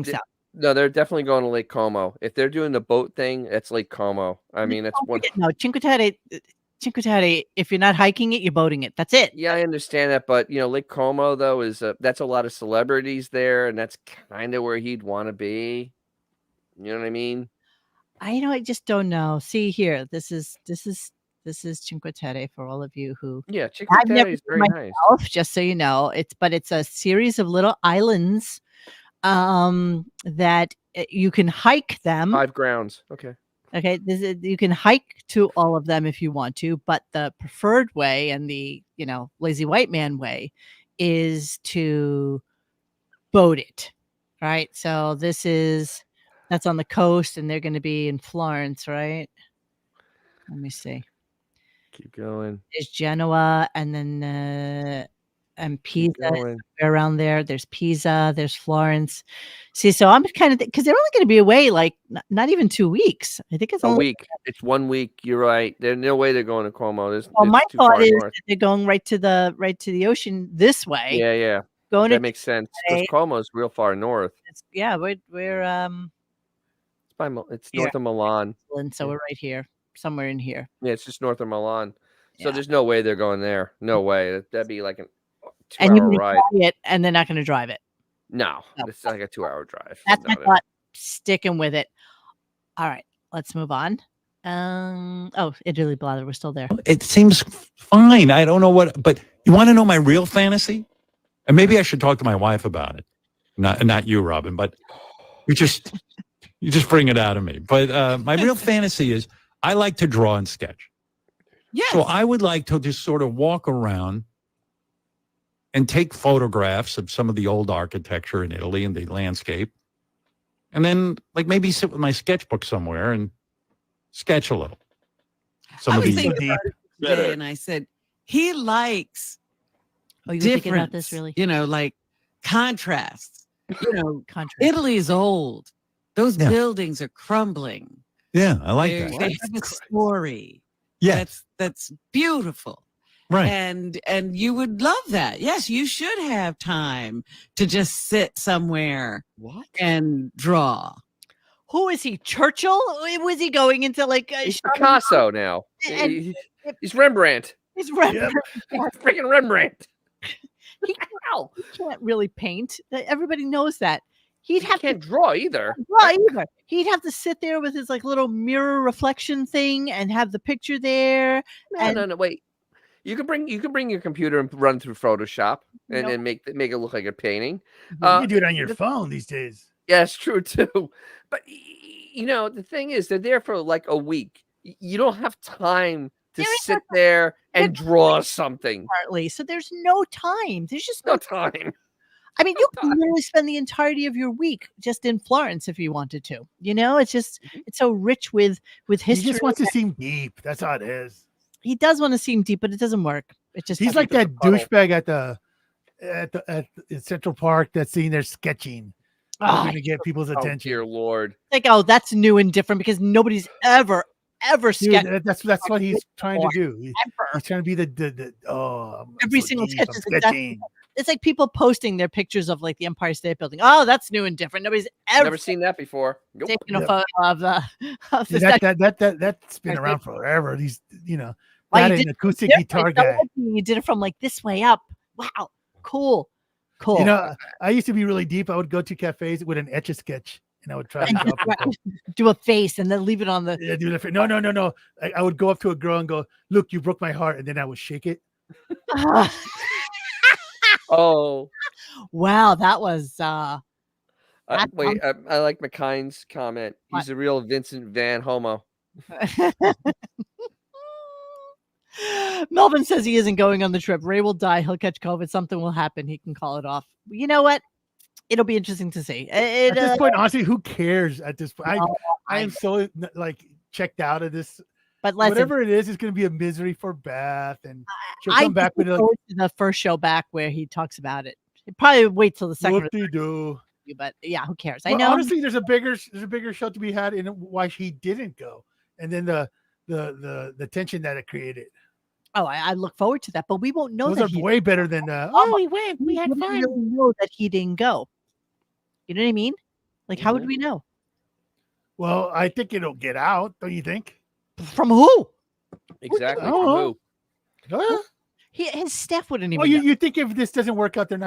south. No, they're definitely going to Lake Como. If they're doing the boat thing, it's Lake Como. I mean, that's one. No, Cinque Terre, if you're not hiking it, you're boating it. That's it. Yeah, I understand that, but Lake Como though is that's a lot of celebrities there, and that's kind of where he'd want to be. You know what I mean? I just don't know. See here, this is Cinque Terre for all of you who. Yeah, Cinque I've Terre never is been very myself, nice. just so you know. It's a series of little islands that you can hike them. 5 grounds. Okay. You can hike to all of them if you want to, but the preferred way and the lazy white man way is to boat it, right? So that's on the coast, and they're going to be in Florence, right? Let me see. Keep going. There's Genoa, and then and Pisa around there. There's Pisa. There's Florence. See, so I'm kind of because they're only going to be away like not even 2 weeks. I think it's a only week. It's 1 week. You're right. There's no way they're going to Como. My thought is that they're going right to the ocean this way. Yeah. Going that makes sense because Como is real far north. It's north of Milan, and so we're right here, somewhere in here. Yeah, it's just north of Milan. So there's no way they're going there. No way. That'd be like a 2-hour and you ride. It, and they're not going to drive it. No, it's like a 2-hour drive. That's my thought. Sticking with it. All right, let's move on. Italy Blather, we're still there. It seems fine. I don't know what, but you want to know my real fantasy? And maybe I should talk to my wife about it. Not you, Robin, but you just bring it out of me. But my real fantasy is I like to draw and sketch. Yes. So I would like to just sort of walk around and take photographs of some of the old architecture in Italy and the landscape. And then like maybe sit with my sketchbook somewhere and sketch a little. I was thinking about it today, and I said, he likes you thinking about this really? Like contrasts. Italy is old. Those buildings are crumbling. Yeah, I like that. They have a story. Yeah. That's beautiful. Right. And you would love that. Yes, you should have time to just sit somewhere and draw. Who is he? Churchill? Was he going into like he's Picasso now? He's Rembrandt. He's Rembrandt. Freaking Rembrandt. He can't really paint. Everybody knows that. He can't draw either. He'd have to sit there with his like little mirror reflection thing and have the picture there. No, wait. You can bring your computer and run through Photoshop and make it look like a painting. You can do it on your phone these days. Yeah, it's true too. But the thing is, they're there for like a week. You don't have time to sit there and draw something. Partly, so there's no time. There's just no time. I mean, you can literally spend the entirety of your week just in Florence if you wanted to. It's just it's so rich with history. He just wants to seem deep. That's how it is. He does want to seem deep, but it doesn't work. He's like that douchebag at Central Park that's sitting there sketching. To get people's attention. Dear Lord! Like, that's new and different because nobody's ever sketched. That's what he's trying to do. He's trying to be the every single sketch is exactly. It's like people posting their pictures of like the Empire State Building. Oh, that's new and different. Nobody's ever seen that before. Nope. Taking a photo of the that's been around forever. These that an acoustic guitar guy. You did it from like this way up. Wow, cool. I used to be really deep. I would go to cafes with an Etch-a-Sketch, and I would try to do a face and then leave it on the. Yeah, do the face. No. I would go up to a girl and go, "Look, you broke my heart," and then I would shake it. Oh, wow, that was. Wait, I like McKine's comment. He's a real Vincent Van Homo. Melvin says he isn't going on the trip. Ray will die. He'll catch COVID. Something will happen. He can call it off. You know what? It'll be interesting to see. At this point, honestly, who cares? At this point, I am so like checked out of this. But listen, whatever it is, it's going to be a misery for Beth, and she'll I come back with like, forward to the first show back where he talks about it. He'd probably wait till the second. what do you do? But yeah, who cares? Well, I know. honestly, there's a bigger show to be had in why he didn't go, and then the tension that it created. Oh, I look forward to that, but we won't know. Those that are way better than we went, we had fun. Really know that he didn't go. You know what I mean? Like, how would we know? Well, I think it'll get out. Don't you think? From who? Exactly. Oh. From who? His staff wouldn't even. Oh, you think if this doesn't work out, they're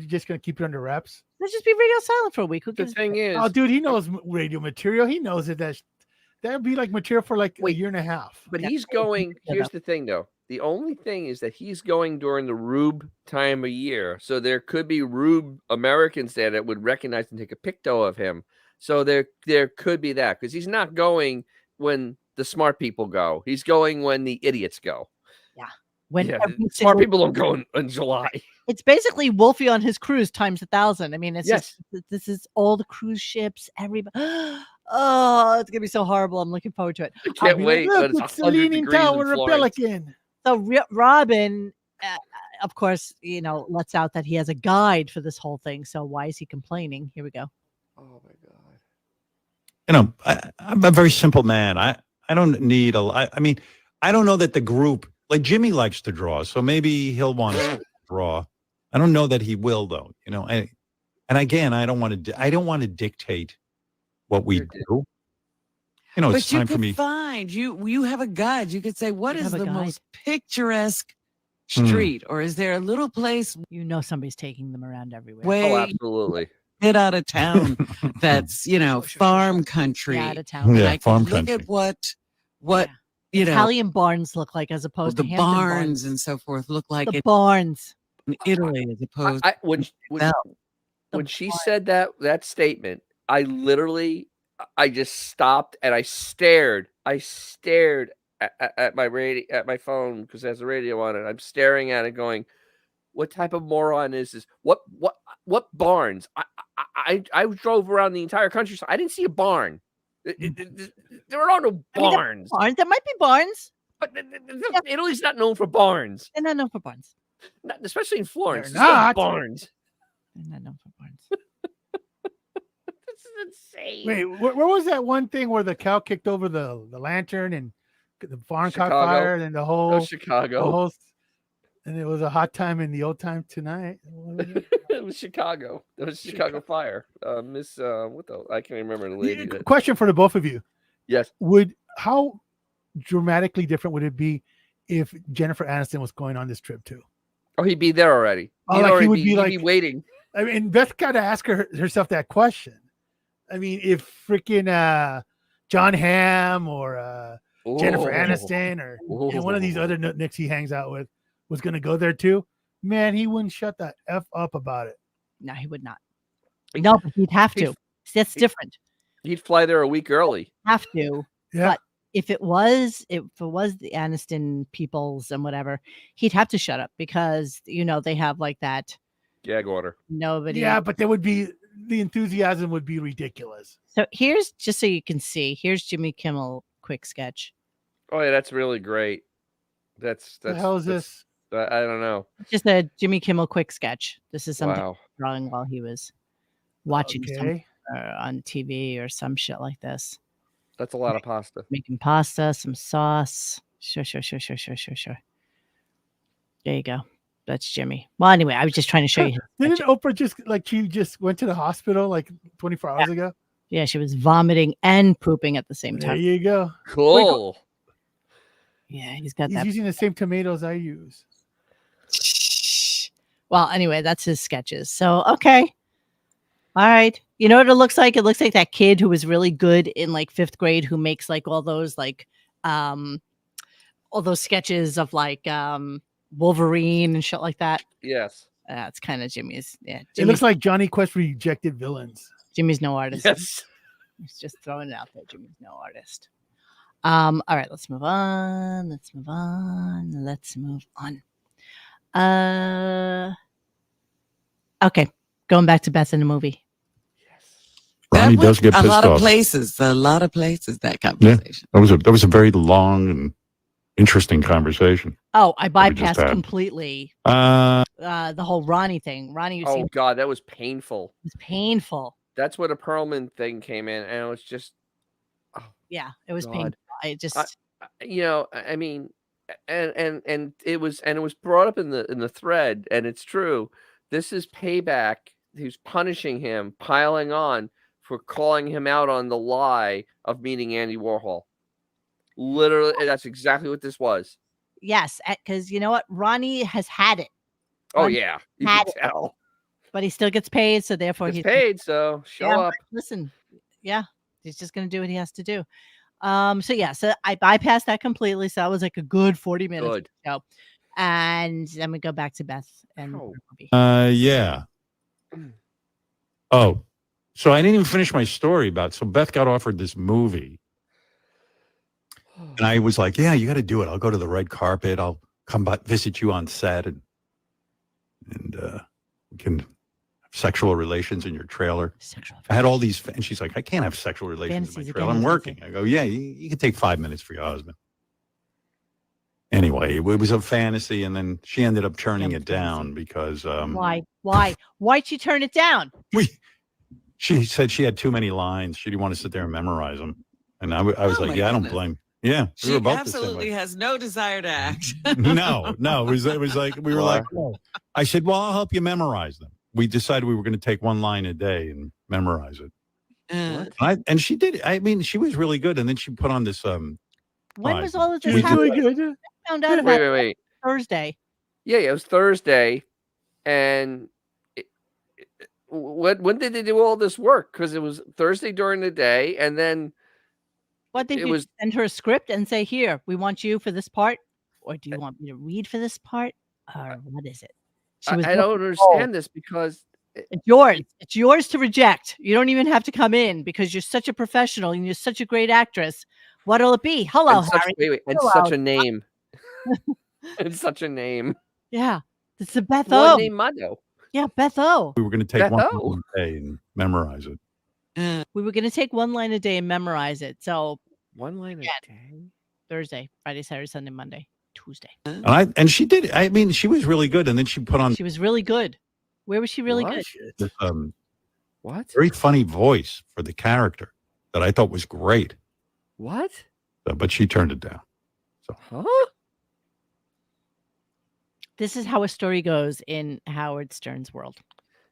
just gonna keep it under wraps? Let's just be radio silent for a week. The thing is, oh, dude, he knows radio material. He knows it. That'd be like material for like a year and a half. But he's going. Here's the thing, though. The only thing is that he's going during the Rube time of year, so there could be Rube Americans there that would recognize and take a picto of him. So there could be that, because he's not going when the smart people go. He's going when the idiots go. Yeah. When smart people don't go in July. It's basically Wolfie on his cruise times 1,000. I mean, it's Yes. This is all the cruise ships. Everybody. Oh, it's gonna be so horrible. I'm looking forward to it. I can't wait. Look, But it's it's 100 Leaning degrees Tower in of Florence. Pelican. So Robin, of course, lets out that he has a guide for this whole thing. So why is he complaining? Here we go. Oh my God. I'm a very simple man. I don't need a lot. I mean, I don't know that the group, like Jimmy likes to draw, so maybe he'll want to draw. I don't know that he will, though. And again, I don't want to dictate what we do. But it's you time for could me. find you have a guide. You could say, what is the most picturesque Hmm. street, or is there a little place Somebody's taking them around everywhere. way Oh, absolutely. get out of town that's farm country? Yeah, out of town. And Yeah, I could farm look country. at what Italian barns look like, as opposed the to Hampton barns and so forth look like The in barns. Italy, as opposed When she said that statement, I just stopped and I stared. I stared at my my phone because it has a radio on it. I'm staring at it, going, "What type of moron is this? What barns? I drove around the entire country, so I didn't see a barn. There are no barns. There might be barns, but Italy's not known for barns. They're not known for barns. Not, especially in Florence. They're There's no not. barns. They're not known for barns. This is insane. Wait, where was that one thing where the cow kicked over the lantern and the barn caught Chicago. fire, and the whole Chicago. And it was a hot time in the old time tonight. It was Chicago. It was Chicago Fire. Miss I can't remember the lady. Question for the both of you. Yes. How dramatically different would it be if Jennifer Aniston was going on this trip too? Oh, he'd be there already. Oh, like he would be he'd be waiting. I mean, Beth got to ask herself that question. I mean, if freaking John Hamm or Jennifer Aniston or one of these other nutnicks he hangs out with was going to go there too, man, he wouldn't shut the F up about it. No, he would not. No, but he'd have to. That's different. He'd fly there a week early. Have to. Yeah. But if it was the Aniston peoples and whatever, he'd have to shut up because they have like that gag order. Nobody. Yeah, but there would be the enthusiasm would be ridiculous. So here's, just so you can see, here's Jimmy Kimmel quick sketch. Oh yeah, that's really great. That's the hell is this? I don't know. Just a Jimmy Kimmel quick sketch. This is something Wow. drawing while he was watching Okay. on TV or some shit like this. That's a lot of pasta. Making pasta, some sauce. Sure. There you go. That's Jimmy. Well, anyway, I was just trying to show you. Didn't Oprah she just went to the hospital like 24 hours ago? Yeah, she was vomiting and pooping at the same There time. you go. Cool. Yeah, he's got He's that. using the same tomatoes I use. Well, anyway, that's his sketches. So, okay. All right. You know what it looks like? It looks like that kid who was really good in like 5th grade who makes like all those sketches of like Wolverine and shit like that. Yes. It's kind of Jimmy's. Yeah. It looks like Johnny Quest rejected villains. Jimmy's no artist. Yes. He's just throwing it out there. Jimmy's no artist. All right, let's move on. Okay. Going back to Beth in the movie. Ronnie does get a pissed lot off. of places. A lot of places. That conversation. That was a very long and interesting conversation. Oh, I we just bypassed had. completely Uh, the whole Ronnie thing. Ronnie, you Oh seem God, that was painful. it was painful. That's where the Perlman thing came in, and it was just, Yeah, it was God. painful. I just I mean, and it was brought up in the thread, and it's true. This is payback. He's punishing him, piling on for calling him out on the lie of meeting Andy Warhol. Literally, that's exactly what this was. yes, because you know what? Ronnie has had it. Oh Ronnie yeah, you had can tell. but he still gets paid, so therefore He's he's paid, so show yeah, up. listen, yeah, he's just gonna do what he has to do. So I bypassed that completely. So that was like a good 40 minutes Good. of the show. And then we go back to Beth and Ow. her movie. yeah. Oh, so I didn't even finish my story so Beth got offered this movie. And I was like, yeah, you got to do it. I'll go to the red carpet. I'll come by, visit you on set and we can have sexual relations in your trailer. I had all these, and she's like, I can't have sexual relations in Fantasies my trailer. again, I'm working. I go, yeah, you can take 5 minutes for your husband. Anyway, it was a fantasy, and then she ended up turning it down because Why'd she turn it down? She said she had too many lines. She didn't want to sit there and memorize them. And I was like, yeah, I don't blame. Yeah, we were She both absolutely has no desire to act. No, it was like we were like, oh. I said, well, I'll help you memorize them. We decided we were going to take one line a day and memorize it. And she did. I mean, she was really good. And then she put on this. When was all of this happening? I found out about Wait. Thursday. Yeah, it was Thursday, and when did they do all this work? Because it was Thursday during the day, and then what did you send her a script and say, here, we want you for this part, or do you want me to read for this part, or what is it? I don't understand this because it's yours. It's yours to reject. You don't even have to come in because you're such a professional and you're such a great actress. What'll it be? Hello, Harry. And such a name. It's such a name. Yeah, it's the Beth One O. name motto. Yeah, Beth O. We were going to take one line a day and memorize it. We were going to take one line a day and memorize it. So one line a day. Thursday, Friday, Saturday, Sunday, Monday, Tuesday. And she did. I mean, she was really good. And then she put on. She was really good. Where was she really good? This, what? Very funny voice for the character that I thought was great. What? But she turned it down. So. Huh? This is how a story goes in Howard Stern's world.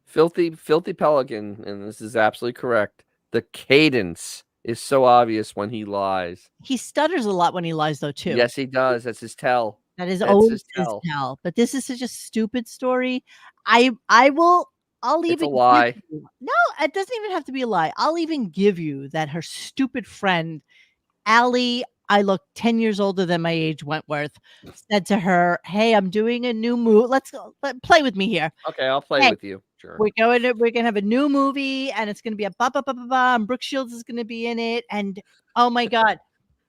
Filthy Pelican, and this is absolutely correct. The cadence is so obvious when he lies. He stutters a lot when he lies, though, too. Yes, he does. That's his tell. That is always his tell. But this is such a stupid story. I'll even. It's a lie. No, it doesn't even have to be a lie. I'll even give you that her stupid friend, Allie, I look 10 years older than my age, Wentworth, said to her, hey, I'm doing a new movie. Let's play with me here. Okay, I'll play with you. Sure. We're gonna have a new movie, and it's gonna be and Brooke Shields is gonna be in it. And oh my God,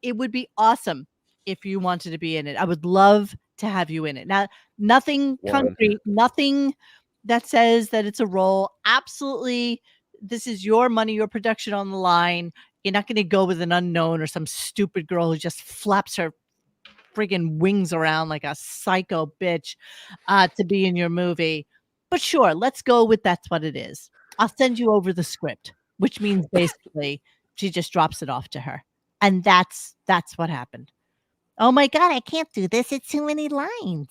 it would be awesome if you wanted to be in it. I would love to have you in it. Now, nothing concrete, nothing that says that it's a role. Absolutely, this is your money, your production on the line. You're not going to go with an unknown or some stupid girl who just flaps her friggin' wings around like a psycho bitch to be in your movie. But sure, let's go with that's what it is. I'll send you over the script, which means basically she just drops it off to her. And that's what happened. Oh my God, I can't do this. It's too many lines.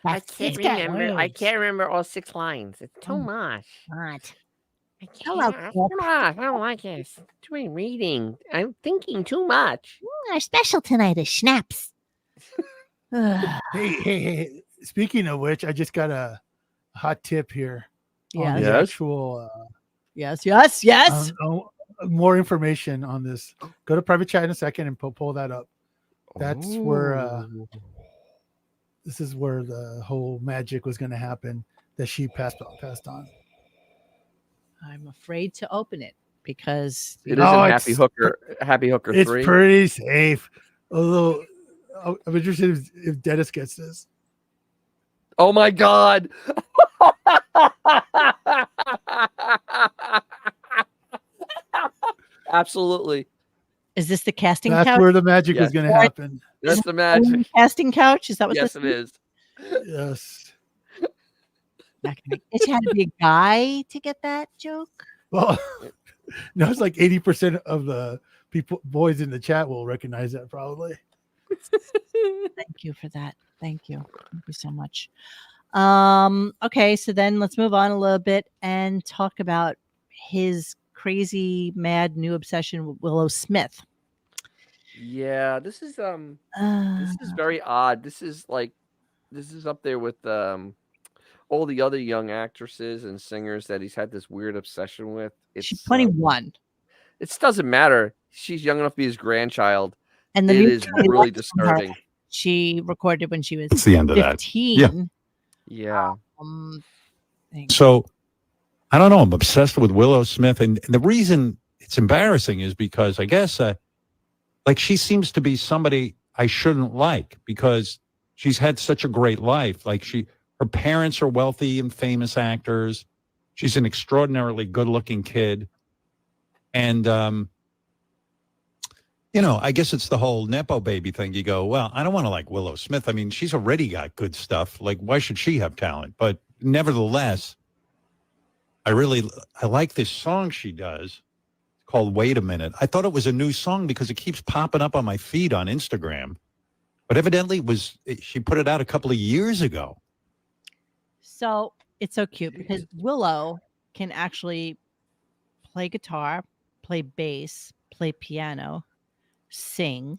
I can't remember all 6 lines. It's too much. What? I don't like it. Too many reading. I'm thinking too much. Our special tonight is schnapps. Hey. Speaking of which, I just got a hot tip here. Yeah. On the actual. Yes. More information on this. Go to private chat in a second and pull that up. That's where. This is where the whole magic was going to happen that she passed on. I'm afraid to open it because it isn't Happy Hooker 3. It's pretty safe. Although I'm interested if Dennis gets this. Oh my God. Absolutely. Is this the casting That's couch? where the magic Yes. is going to happen. That's the magic. Casting couch? Is that what Yes, this it is. Yes. It had to be a guy to get that joke. Well, no, it's like 80% of the boys in the chat will recognize that probably. Thank you for that. Thank you so much. Okay, so then let's move on a little bit and talk about his crazy, mad new obsession with Willow Smith. Yeah, this is very odd. This is up there with all the other young actresses and singers that he's had this weird obsession with. She's 21. It doesn't matter. She's young enough to be his grandchild. And the it music is we really liked from her, disturbing. she recorded when she was It's the end of that. 15. Yeah. So I don't know. I'm obsessed with Willow Smith, and the reason it's embarrassing is because I guess like she seems to be somebody I shouldn't like because she's had such a great life. Like her parents are wealthy and famous actors. She's an extraordinarily good-looking kid, and I guess it's the whole Nepo baby thing. You go, well, I don't want to like Willow Smith. I mean, she's already got good stuff. Like, why should she have talent? But nevertheless, I like this song she does called Wait a Minute. I thought it was a new song because it keeps popping up on my feed on Instagram. But evidently she put it out a couple of years ago. So it's so cute because Willow can actually play guitar, play bass, play piano, sing.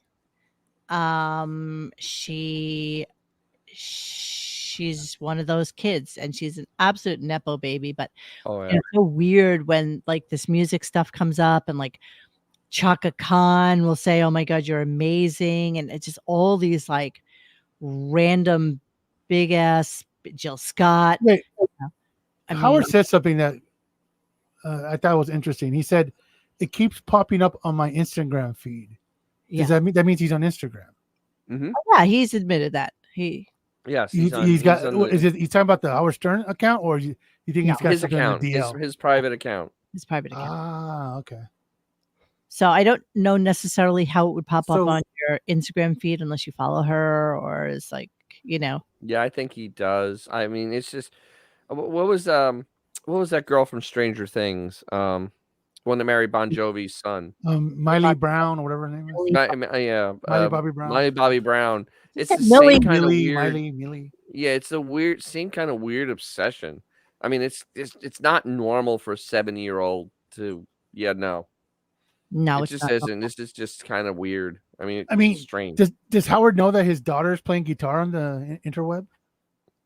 She's one of those kids, and she's an absolute Nepo baby. But it's so weird when like this music stuff comes up, and like Chaka Khan will say, "Oh my God, you're amazing," and it's just all these like random big ass Jill Scott. Wait, I Howard mean, said something that I thought was interesting. He said it keeps popping up on my Instagram feed. Does that means he's on Instagram? Mm-hmm. Yeah, he's admitted that Yes, he's talking about the Howard Stern account, or you think he's got his something account, on the DL? his private account. His private account. Ah, okay. So I don't know necessarily how it would pop up on your Instagram feed unless you follow her, or is like, Yeah, I think he does. I mean, it's just what was that girl from Stranger Things? One that married Bon Jovi's son. Miley Brown or whatever her name is. Miley Bobby Brown. Miley Bobby Brown. It's the Millie, same kind of Millie, weird. Millie. Yeah, it's the same kind of weird obsession. I mean, it's not normal for a 7-year-old to. Yeah, no. No, it it's just not isn't. normal. This is just kind of weird. I mean, it's strange. Does Howard know that his daughter is playing guitar on the interweb?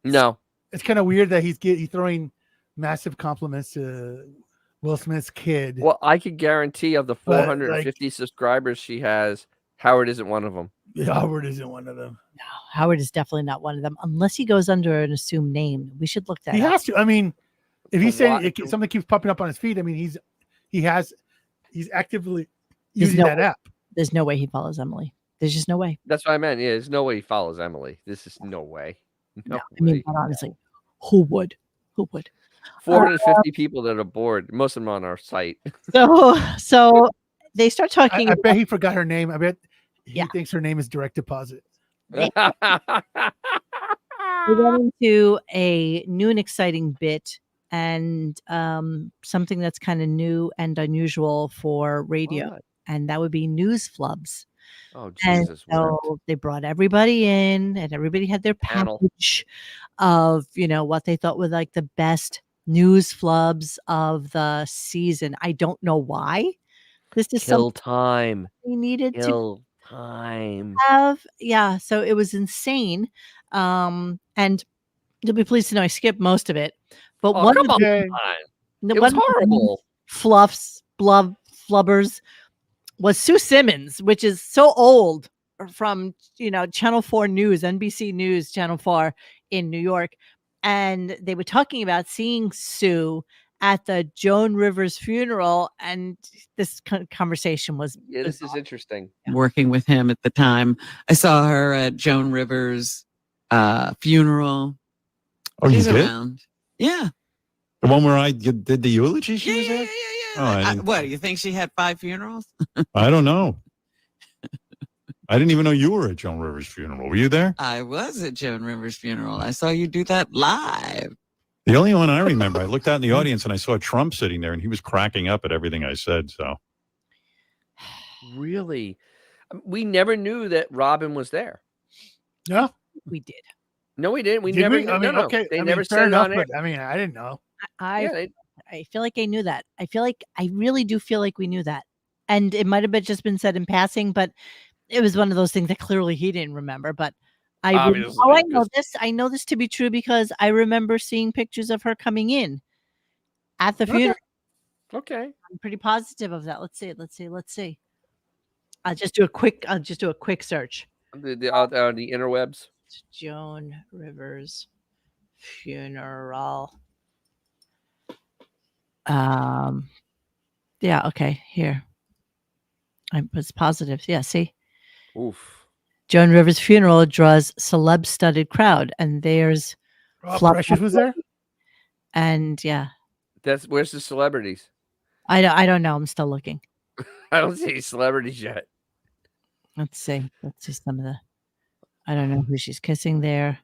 No. It's kind of weird that he's throwing massive compliments to Will Smith's kid. Well, I could guarantee of the 450 subscribers she has, Howard isn't one of them. Howard isn't one of them. No, Howard is definitely not one of them, unless he goes under an assumed name. We should look that up. He has to. I mean, if he's saying something keeps popping up on his feed, I mean, he's actively using that app. There's no way he follows Emily. There's just no way. That's what I meant. Yeah, there's no way he follows Emily. This is no way. No way. I mean, but honestly, who would? 450 people that are bored. Most of them on our site. So they start talking. I bet he forgot her name. I bet he thinks her name is Direct Deposit. We went into a new and exciting bit, and something that's kind of new and unusual for radio, and that would be news flubs. Oh, Jesus. And so they brought everybody in, and everybody had their package of, what they thought were like the best news flubs of the season. I don't know why. This is Kill time. We needed Kill time. have. Yeah, so it was insane. And you'll be pleased to know I skipped most of it. But one of it was horrible. Flubbers was Sue Simmons, which is so old, from Channel 4 News, NBC News, Channel 4 in New York. And they were talking about seeing Sue at the Joan Rivers funeral, and this conversation was this is interesting. Working with him at the time, I saw her at Joan Rivers' funeral. Oh, you She's did? around. Yeah. The one where I did the eulogy she was at? What, you think she had 5 funerals? I don't know. I didn't even know you were at Joan Rivers' funeral. Were you there? I was at Joan Rivers' funeral. I saw you do that live. The only one I remember, I looked out in the audience and I saw Trump sitting there and he was cracking up at everything I said. So, Really? We never knew that Robin was there. No, We did. No, we didn't. We Did never. we? I mean, no, okay. They I never mean, said fair it enough, on air. but I mean, I didn't know. I feel like I knew that. I really do feel like we knew that. And it might have just been said in passing, but it was one of those things that clearly he didn't remember. But I know this to be true because I remember seeing pictures of her coming in at the funeral. Okay. I'm pretty positive of that. Let's see. I'll just do a quick search. The interwebs. Joan Rivers funeral. Yeah, okay, here. I was positive. Yeah, see? Oof. Joan Rivers funeral draws celeb-studded crowd, and there's Precious was there? And yeah. Where's the celebrities? I don't know. I'm still looking. I don't see any celebrities yet. Let's see some of the. I don't know who she's kissing there.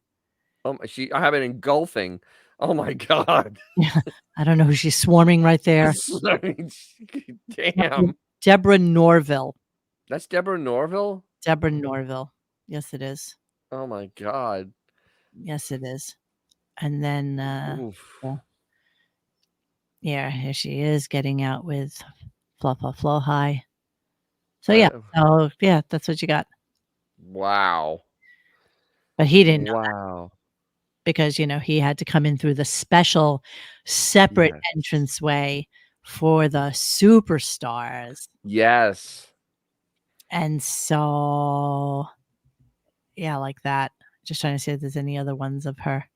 Oh, I have it engulfing. Oh my God. Yeah, I don't know who she's swarming right there. Damn. Deborah Norville. That's Deborah Norville? Deborah Norville. Yes, it is. Oh my God. Yes, it is. And then yeah, here she is getting out with Flo High. So yeah, that's what you got. Wow. But he didn't know that Wow. because he had to come in through the special separate entranceway for the superstars. Yes. And so yeah, like that. Just trying to see if there's any other ones of her.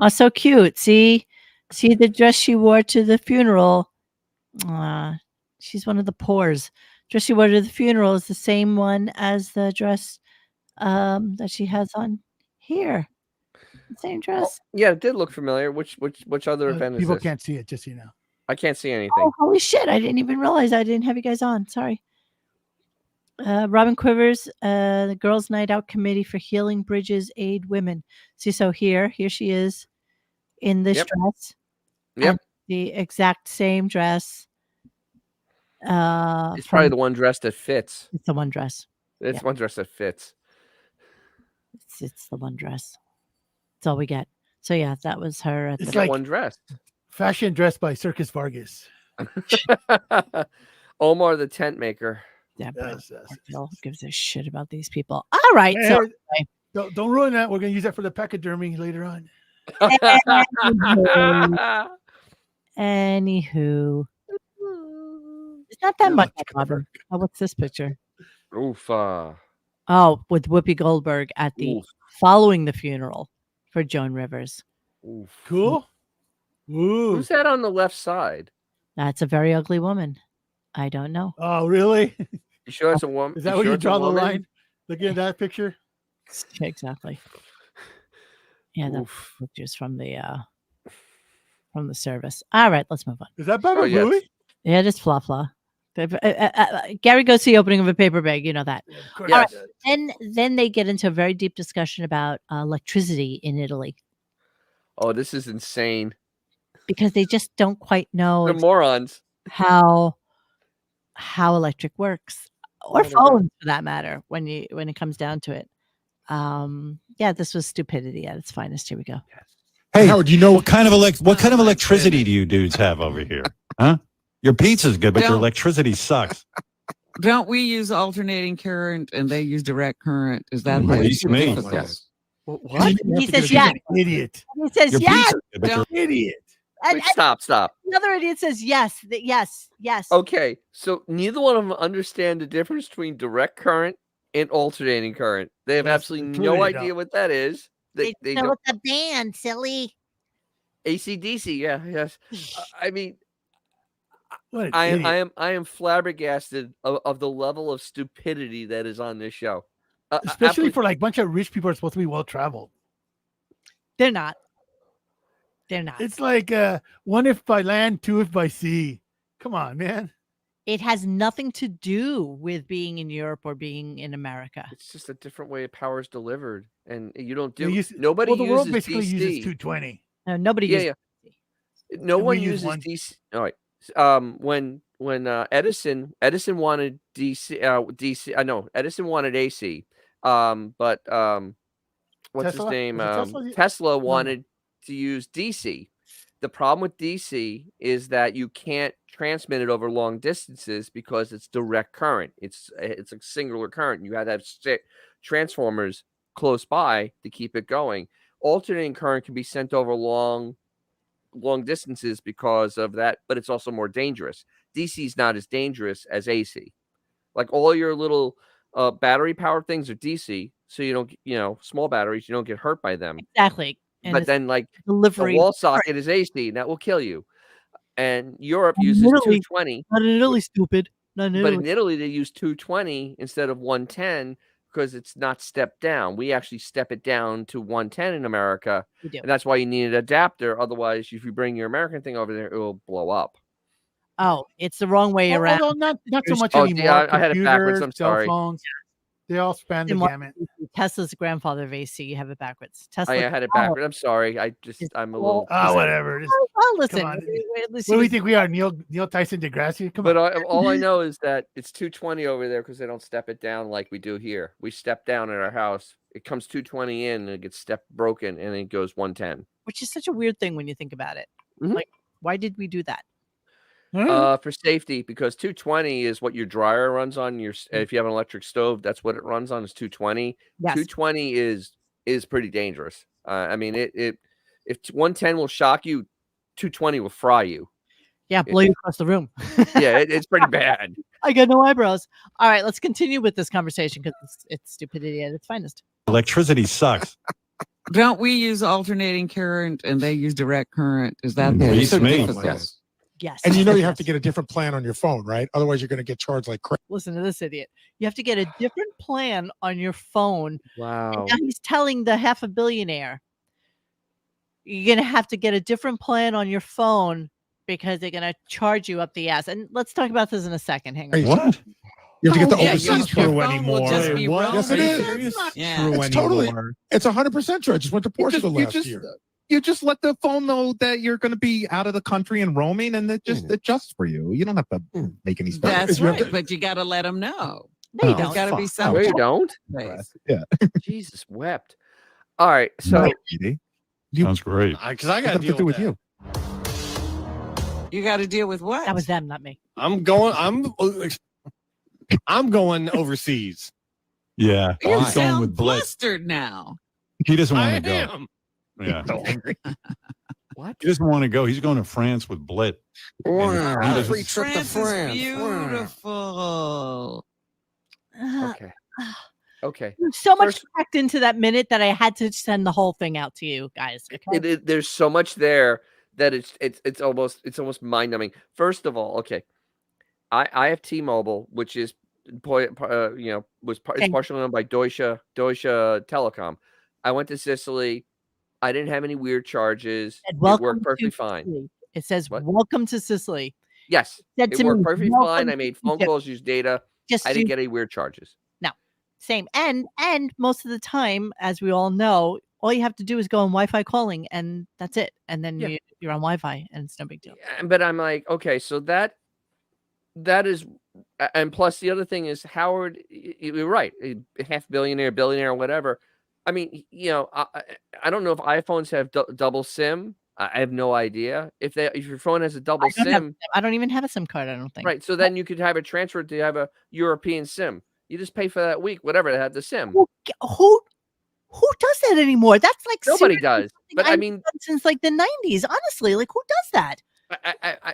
Oh, so cute. See the dress she wore to the funeral. She's one of the poors. Dress she wore to the funeral is the same one as the dress that she has on here. Same dress. Yeah, it did look familiar. Which other event is People this? can't see it, just so you know. I can't see anything. Oh, holy shit. I didn't even realize I didn't have you guys on. Sorry. Robin Quivers, the Girls' Night Out Committee for Healing Bridges Aid Women. See, so here she is in this dress. Yep. The exact same dress. It's probably the one dress that fits. It's the one dress. It's one dress that fits. It's the one dress. That's all we get. So yeah, that was her. At It's the like one dress. Fashion dress by Circus Vargas. Omar the tent maker. Yeah, Bill gives a shit about these people. All right. So don't ruin that. We're gonna use that for the pachydermy later on. Anywho. It's not that much, Robin. Oh, what's this picture? Oof. Oh, with Whoopi Goldberg at the following the funeral for Joan Rivers. Oof. Cool. Ooh. Who's that on the left side? That's a very ugly woman. I don't know. Oh, really? You sure it's a woman? Is that where you draw the line? Looking at that picture? Exactly. Yeah, that's pictures from the service. All right, let's move on. Is that Baba Booey? Yeah, it is Fla Fla. Gary goes to the opening of a paper bag. You know that. All right. Then they get into a very deep discussion about electricity in Italy. Oh, this is insane. Because they just don't quite know They're morons. how electric works, or phones for that matter. When it comes down to it, yeah, this was stupidity at its finest. Here we go. Hey, Howard, you know what kind of electricity do you dudes have over here? Huh? Your pizza's good, but your electricity sucks. Don't we use alternating current and they use direct current? Is that At least me. Yes. What? He says yes. Idiot. He says Your yes. pizza's good, but your Idiot. And, Wait, stop. Another idiot says yes. Yes. Okay, so neither one of them understand the difference between direct current and alternating current. They have absolutely no idea what that is. They know it's a band, silly. AC/DC, yes. I mean, What an I idiot. am flabbergasted of the level of stupidity that is on this show. Especially for like a bunch of rich people who are supposed to be well traveled. They're not. They're not. It's like one if by land, two if by sea. Come on, man. It has nothing to do with being in Europe or being in America. It's just a different way of power is delivered, and you don't They do. use- Nobody well, the world uses basically DC. uses 220. No, nobody Yeah, uses yeah. No And one we use uses one. DC. All right. When Edison wanted DC. I know Edison wanted AC. But what's his Tesla? name? Was it Tesla? Tesla no. wanted to use DC. The problem with DC is that you can't transmit it over long distances because it's direct current. It's a singular current. You have to have transformers close by to keep it going. Alternating current can be sent over long distances because of that, but it's also more dangerous. DC is not as dangerous as AC. Like all your little battery powered things are DC, so you don't, small batteries, you don't get hurt by them. exactly. And But it's then, like the delivery. wall socket is AC, and that will kill you. And Europe And uses Italy- 220, Not in Italy, stupid. Not in but Italy. in Italy they use 220 instead of 110 because it's not stepped down. We actually step it down to 110 in America, We do. and that's why you need an adapter. Otherwise, if you bring your American thing over there, it will blow up. Oh, it's the wrong way around. Although not so much Oh, anymore. yeah, I had it backwards. Computers, I'm cell sorry. phones, they all span the And what- gamut. Tesla's the grandfather of AC. You have it backwards. Tesla. I had it backwards. I'm sorry. I'm a little. Whatever. Just, Well, listen. on. At least what do he we was- think we are, Neil Tyson deGrasse? Come But on. all I know is that it's 220 over there because they don't step it down like we do here. We step down at our house. It comes 220 in and it gets broken and it goes 110. Which is such a weird thing when you think about it. Mhm. Like, why did we do that? For safety, because 220 is what your dryer runs on. If you have an electric stove, that's what it runs on. Is 220. Yes. 220 is pretty dangerous. I mean, if 110 will shock you, 220 will fry you. Yeah, blow you across the room. Yeah, it's pretty bad. I got no eyebrows. All right, let's continue with this conversation because it's stupidity at its finest. Electricity sucks. Don't we use alternating current and they use direct current? Is that Yeah, the you said difference? Yes. Yes. And you know you have Yes. to get a different plan on your phone, right? Otherwise, you're going to get charged like crazy. Listen to this idiot. You have to get a different plan on your phone. Wow. And now he's telling the half a billionaire, you're going to have to get a different plan on your phone because they're going to charge you up the ass. And let's talk about this in a second. Hang on. Hey, What? You have to get the Yeah, overseas your plan. phone will anymore. just be What? wrong. Yes, it Are you is. serious? It's not Yeah. true It's anymore. It's 100% true. I just went to Portugal last year. You just let the phone know that you're going to be out of the country and roaming, and it just adjusts for you. You don't have to make any stuff. That's You have right, to- but you got to let them know. No, you There's don't. got to be fuck. some No, you don't. place. Yeah. Jesus wept. All right. So Sounds great. Because I got to Nothing to deal do with with you. You got to deal with what? That was them, not me. I'm going overseas. Yeah. You He's going sound with Blitz. flustered now. He doesn't I want to go. am. Yeah. what? He doesn't want to go. He's going to France with Blit. Wow. He doesn't- Free trip to France is France. beautiful. Okay. Okay. There's so much First- packed into that minute that I had to send the whole thing out to you guys. Okay? There's so much there that it's almost mind numbing. First of all, okay, I have T-Mobile, which is it's partially owned by Deutsche Telekom. I went to Sicily. I didn't have any weird charges. Said, It "Welcome worked perfectly to fine. Sicily." It says, What? "Welcome to Sicily." Yes, Said it to worked me, perfectly "Welcome fine. I to made phone Egypt." calls, used data. Just I didn't use- get any weird charges. Same. And most of the time, as we all know, all you have to do is go on Wi-Fi calling, and that's it. And then Yeah. you're on Wi-Fi, and it's no big deal. But I'm like, okay, so that is, and plus the other thing is Howard. You're right, half billionaire, whatever. I mean, I don't know if iPhones have double SIM. I have no idea if your phone has a double SIM. I don't even have a SIM card. I don't think. Right, so then you could have it transferred to have a European SIM. You just pay for that week, whatever, to have the SIM. Who does that anymore? That's like Nobody seriously does. something But I I've mean, done since like the 90s. Honestly, like who does that?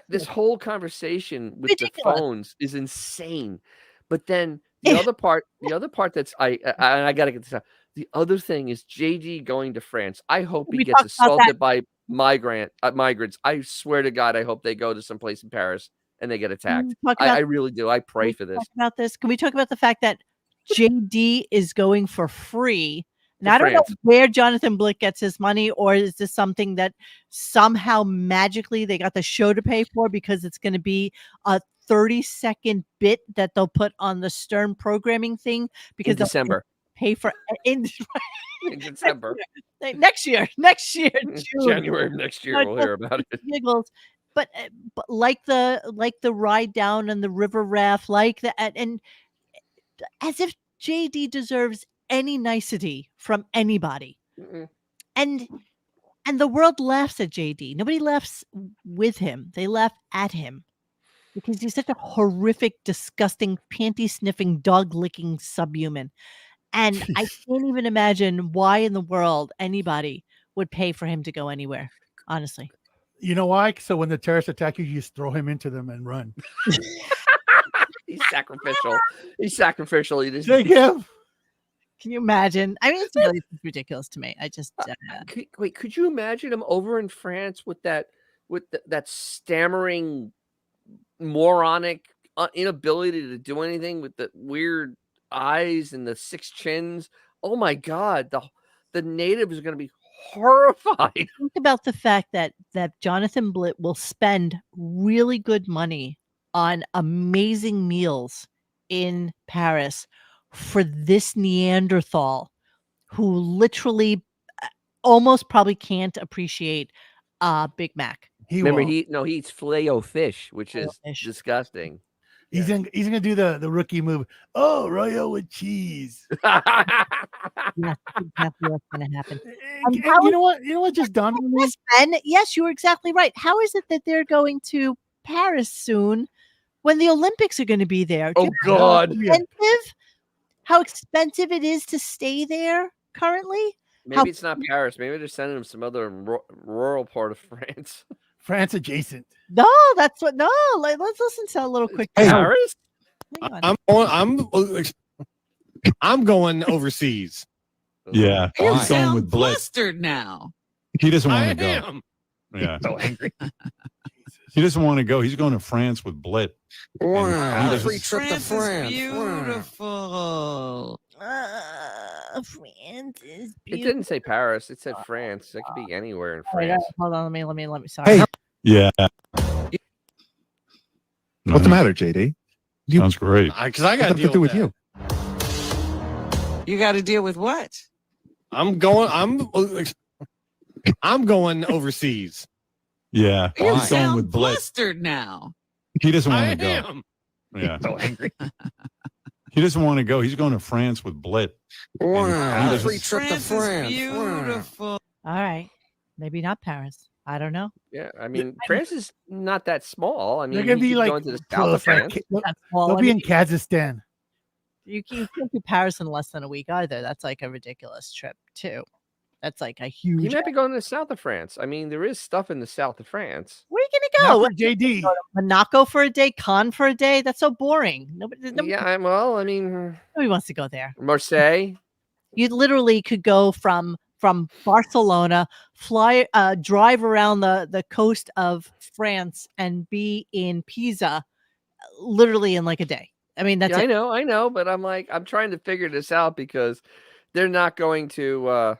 this whole conversation with Ridiculous. the phones is insane. But then the other part that's I got to get this out. The other thing is JD going to France. I hope he We gets talked about that. assaulted by migrants. I swear to God, I hope they go to some place in Paris and they get attacked. Talk about- I really do. I Can pray we for this. talk about this? Can we talk about the fact that JD is going for free And I don't know France. where Jonathan Blitt gets his money, or is this something that somehow magically they got the show to pay for because it's going to be a 30-second bit that they'll put on the Stern programming thing because In December. pay for in December. next year, June. January of next year, we'll hear about it. Giggles. But like the ride down and the river raft, like that, and as if JD deserves any nicety from anybody. Mm-mm. And the world laughs at JD. Nobody laughs with him. They laugh at him because he's such a horrific, disgusting, panty sniffing, dog licking subhuman. And I can't even imagine why in the world anybody would pay for him to go anywhere. Honestly. You know why? So when the terrorists attack you, you just throw him into them and run. He's sacrificial. He's sacrificial. He just Take him. Can you imagine? I mean, it's really ridiculous to me. I just wait. Could you imagine him over in France with that stammering, moronic inability to do anything with the weird eyes and the 6 chins? Oh my God, the natives are going to be horrified. Think about the fact that Jonathan Blitt will spend really good money on amazing meals in Paris for this Neanderthal who literally almost probably can't appreciate Big Mac. He eats filet-o-fish, which is disgusting. He's gonna do the rookie move. Oh, royal with cheese. Yeah, exactly what's gonna happen. And you know what just dawned on me? And yes, you were exactly right. How is it that they're going to Paris soon when the Olympics are going to be there? Oh God! How expensive it is to stay there currently? Maybe it's not Paris. Maybe they're sending him some other rural part of France. France adjacent. No, that's what. No, let's listen to a little quick. Paris. I'm going overseas. Yeah, You he's going sound with Blitt. flustered now. He doesn't want I to go. am. Yeah, So angry. he doesn't want to go. He's going to France with Blitt. Wow. And- Free trip to France. Is beautiful. France is It beautiful. didn't say Paris. It said France. It could be anywhere in Oh, yeah, France. hold on, let me. Sorry. Hey, Yeah. what's the matter, JD? Sounds great. Because I got to What's that deal with with you. You got to deal with what? I'm going overseas. Yeah, You he's going sound with Blitt. flustered now. He doesn't I want to go. am. Yeah, So angry. he doesn't want to go. He's going to France with Blitt. Wow. And- Free trip to Is France. beautiful. All right, maybe not Paris. I don't know. Yeah, I mean, France is not that small. I mean, They're gonna he be could like go into the south close, of France. That's all. They'll I be mean, in Kazakhstan. you can't do Paris in less than a week either. That's like a ridiculous trip too. That's like a He huge. might be going to the south of France. I mean, there is stuff in the south of France. Where are you Not gonna go? for JD. Monaco for a day, Cannes for a day. That's so boring. Nobody Yeah, I mean, wants to go there. Marseille. You literally could go from Barcelona, drive around the coast of France, and be in Pisa, literally in like a day. I mean, that's Yeah, it. I know, but I'm trying to figure this out because they're not going to.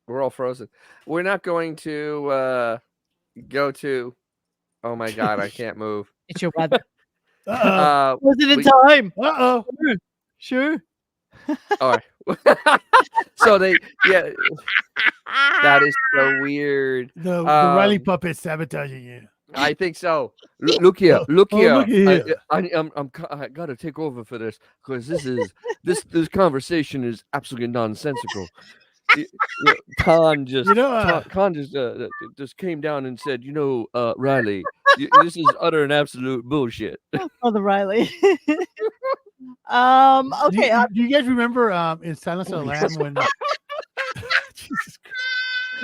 We're all frozen. We're not going to go to. Oh my God, I can't move. It's your weather. Uh-oh. Was it in we- time? Uh-oh. Sure. All right. So that is so weird. The Riley Um, puppet sabotaging you. I think so. Look here, look Oh, here. look here. I gotta take over for this because this conversation is absolutely nonsensical. Khan just just came down and said, Riley, this is utter and absolute bullshit. Oh, the Riley. Okay. Do you guys remember in Silence of the Lamb when Jesus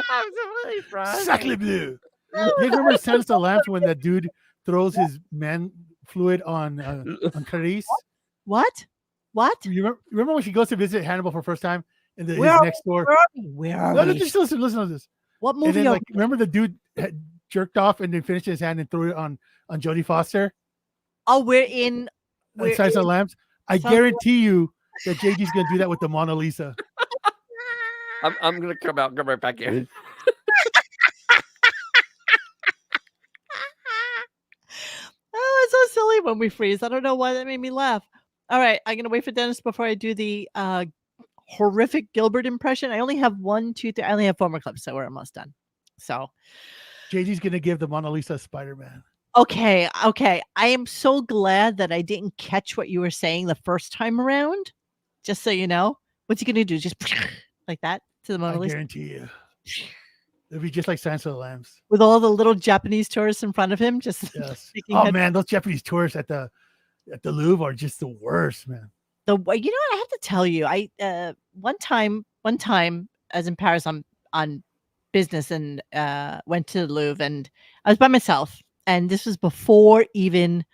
I'm so really Christ. Sacre bleu. You guys remember Silence of the Lamb when that dude throws his man fluid on Clarice? What? You remember when she goes to visit Hannibal for the first time in his Where are next door? Where are No, we? just listen to this. What And movie? then, Are like, remember the dude had jerked off and then finished his hand and threw it on Jodie Foster? we're in. Silence of the Lambs. I Sounds guarantee you that JD's gonna do that with the Mona Lisa. I'm gonna come out, come right back in. Oh, it's so silly when we freeze. I don't know why that made me laugh. All right, I'm gonna wait for Dennis before I do the horrific Gilbert impression. I only have 1, 2, 3. I only have 4 more clips, so we're almost done. So JG's gonna give the Mona Lisa Spider-Man. okay. I am so glad that I didn't catch what you were saying the first time around. Just so you know, what's he gonna do? Just like that to the Mona I Lisa? guarantee you. It'll be just like Silence of the Lambs. With all the little Japanese tourists in front of him, just Yes. shaking Oh head. man, those Japanese tourists at the Louvre are just the worst, man. You know what I have to tell you, I one time I was in Paris on business and went to the Louvre, and I was by myself, and this was before even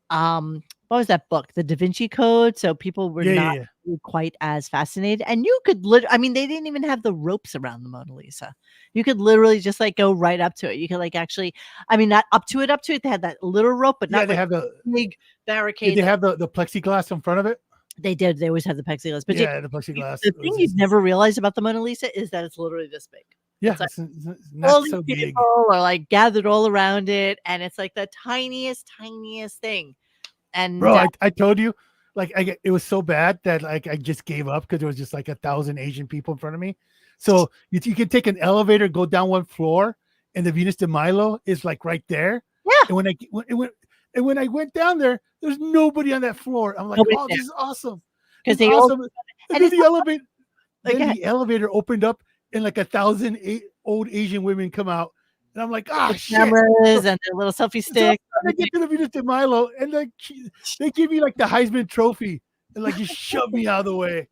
what was that book, The Da Vinci Code, so people were not really quite as fascinated, and you could I mean, they didn't even have the ropes around the Mona Lisa. You could literally just like go right up to it. You could like actually, I mean, not up to it, they had that little rope, but not they like have the big barricade. Did they have the plexiglass in front of it? They did. They always have the plexiglass. But yeah, the plexiglass. The thing you've never realized about the Mona Lisa is that it's literally this big. Yeah, it's it's not all so these big. people are like gathered all around it, and it's like the tiniest thing. And Bro, I told you, like it was so bad that like I just gave up because there was just like 1,000 Asian people in front of me. So you can take an elevator, go down one floor, and the Venus de Milo is like right there. Yeah. And when I went down there, there's nobody on that floor. I'm like, Nobody's oh, there. this is awesome. Because This is they all awesome. and And then it's the not- elevator, Like, then the elevator opened up, and like 1,000 old Asian women come out, and I'm like, ah, with shit. cameras and their little selfie So stick. I get to the Venus de Milo, and like they give me like the Heisman Trophy, and like just shove me out of the way.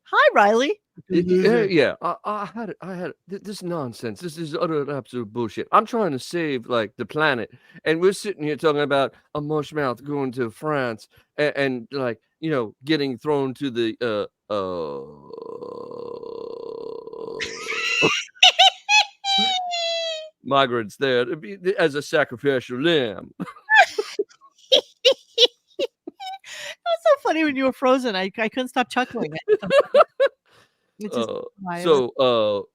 Hi, Riley. Yeah, I had this nonsense. This is utter absolute bullshit. I'm trying to save like the planet, and we're sitting here talking about a mushmouth going to France and like getting thrown to the migrants there to be as a sacrificial lamb. That's so funny when you were frozen. I couldn't stop chuckling. It's just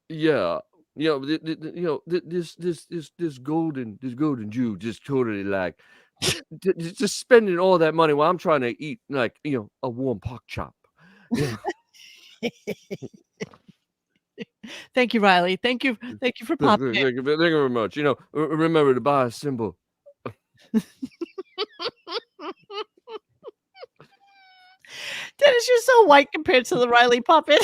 Yeah, this golden Jew just totally like just spending all that money while I'm trying to eat like a warm pork chop. Yeah. Thank you, Riley. Thank you for popping in. Thank you very much. Remember to buy a symbol. Dennis, you're so white compared to the Riley puppet.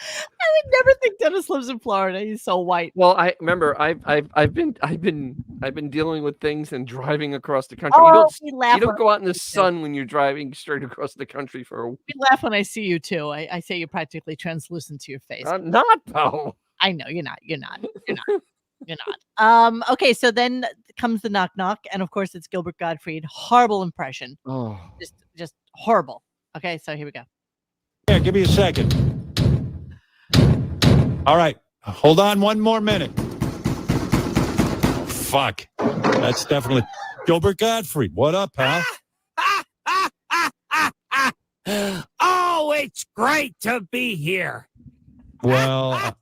I would never think Dennis lives in Florida. He's so white. Well, I remember I've been dealing with things and driving across the country. Oh, we You laugh don't go out in the sun when you're driving straight across the country for a week. We laugh when I see you too. I say you're practically translucent to your face. I'm not though. I know you're not. You're not. Okay, so then comes the knock knock, and of course it's Gilbert Gottfried. Horrible impression. Oh, just horrible. Okay, so here we go. Yeah, give me a second. All right, hold on 1 more minute. Fuck, that's definitely Gilbert Gottfried. What up, pal? Oh, it's great to be here. Well,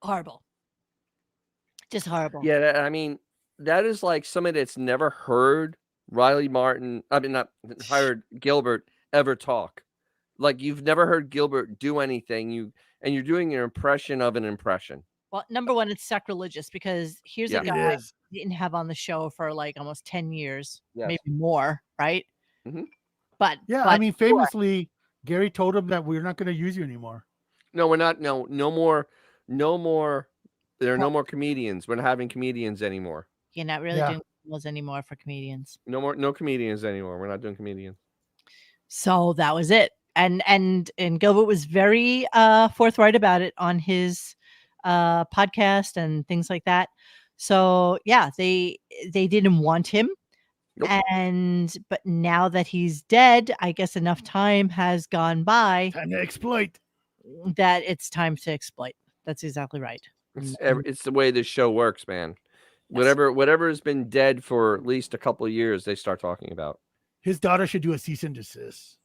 Horrible. Just horrible. yeah. I mean, that is like somebody that's never heard Riley Martin. I mean, not heard Gilbert ever talk. Like you've never heard Gilbert do anything. You're doing an impression of an impression. Well, number one, it's sacrilegious because here's Yeah. a It guy is. we didn't have on the show for like almost 10 years, Yes. maybe more, right? Mhm. But Yeah, but I mean, famously, Gary told him that we're not going to use you anymore. No, we're not. No more. There are no more comedians. We're not having comedians anymore. you're not really Yeah. doing those anymore for comedians. No comedians anymore. We're not doing comedians. So that was it. And Gilbert was very forthright about it on his podcast and things like that. So yeah, they didn't want him. Nope. But now that he's dead, I guess enough time has gone by Time to exploit. that it's time to exploit. That's exactly right. It's the way this show works, man. Yes. Whatever has been dead for at least a couple of years, they start talking about. His daughter should do a cease and desist.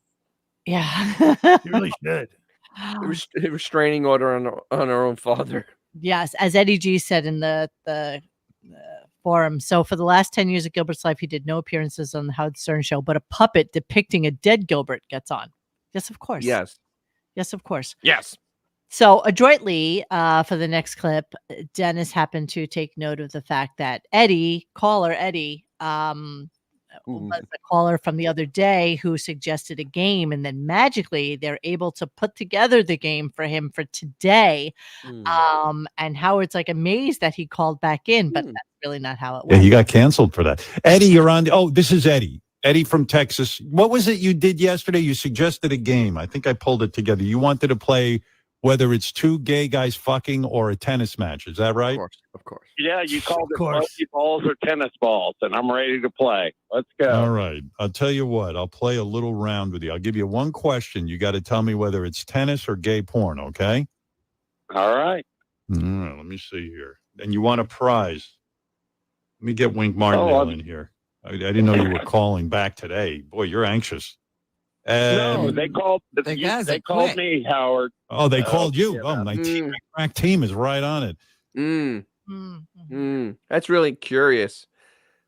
Yeah. He really should. A restraining order on her own father. Yes, as Eddie G said in the forum. So for the last 10 years of Gilbert's life, he did no appearances on the Howard Stern show, but a puppet depicting a dead Gilbert gets on. Yes, of course. Yes. Yes, of course. Yes. So adroitly, for the next clip, Dennis happened to take note of the fact that caller Eddie, was a caller from the other day who suggested a game, and then magically they're able to put together the game for him for today. And Howard's like amazed that he called back in, but that's really not how it Yeah, went. he got canceled for that. Eddie, you're on. Oh, this is Eddie. Eddie from Texas. What was it you did yesterday? You suggested a game. I think I pulled it together. You wanted to play whether it's two gay guys fucking or a tennis match. Is that right? Of course. Yeah, you called it course. monkey balls or tennis balls, and I'm ready to play. Let's go. All right. I'll tell you what. I'll play a little round with you. I'll give you one question. You got to tell me whether it's tennis or gay porn, okay? All right. All right, let me see here. And you want a prize. Let me get Wink Martindale in here. I didn't know you were calling back today. Boy, you're anxious. No, they called. They called me, Howard. Oh, they called you. Yeah. Oh, my crack team is right on it. That's really curious.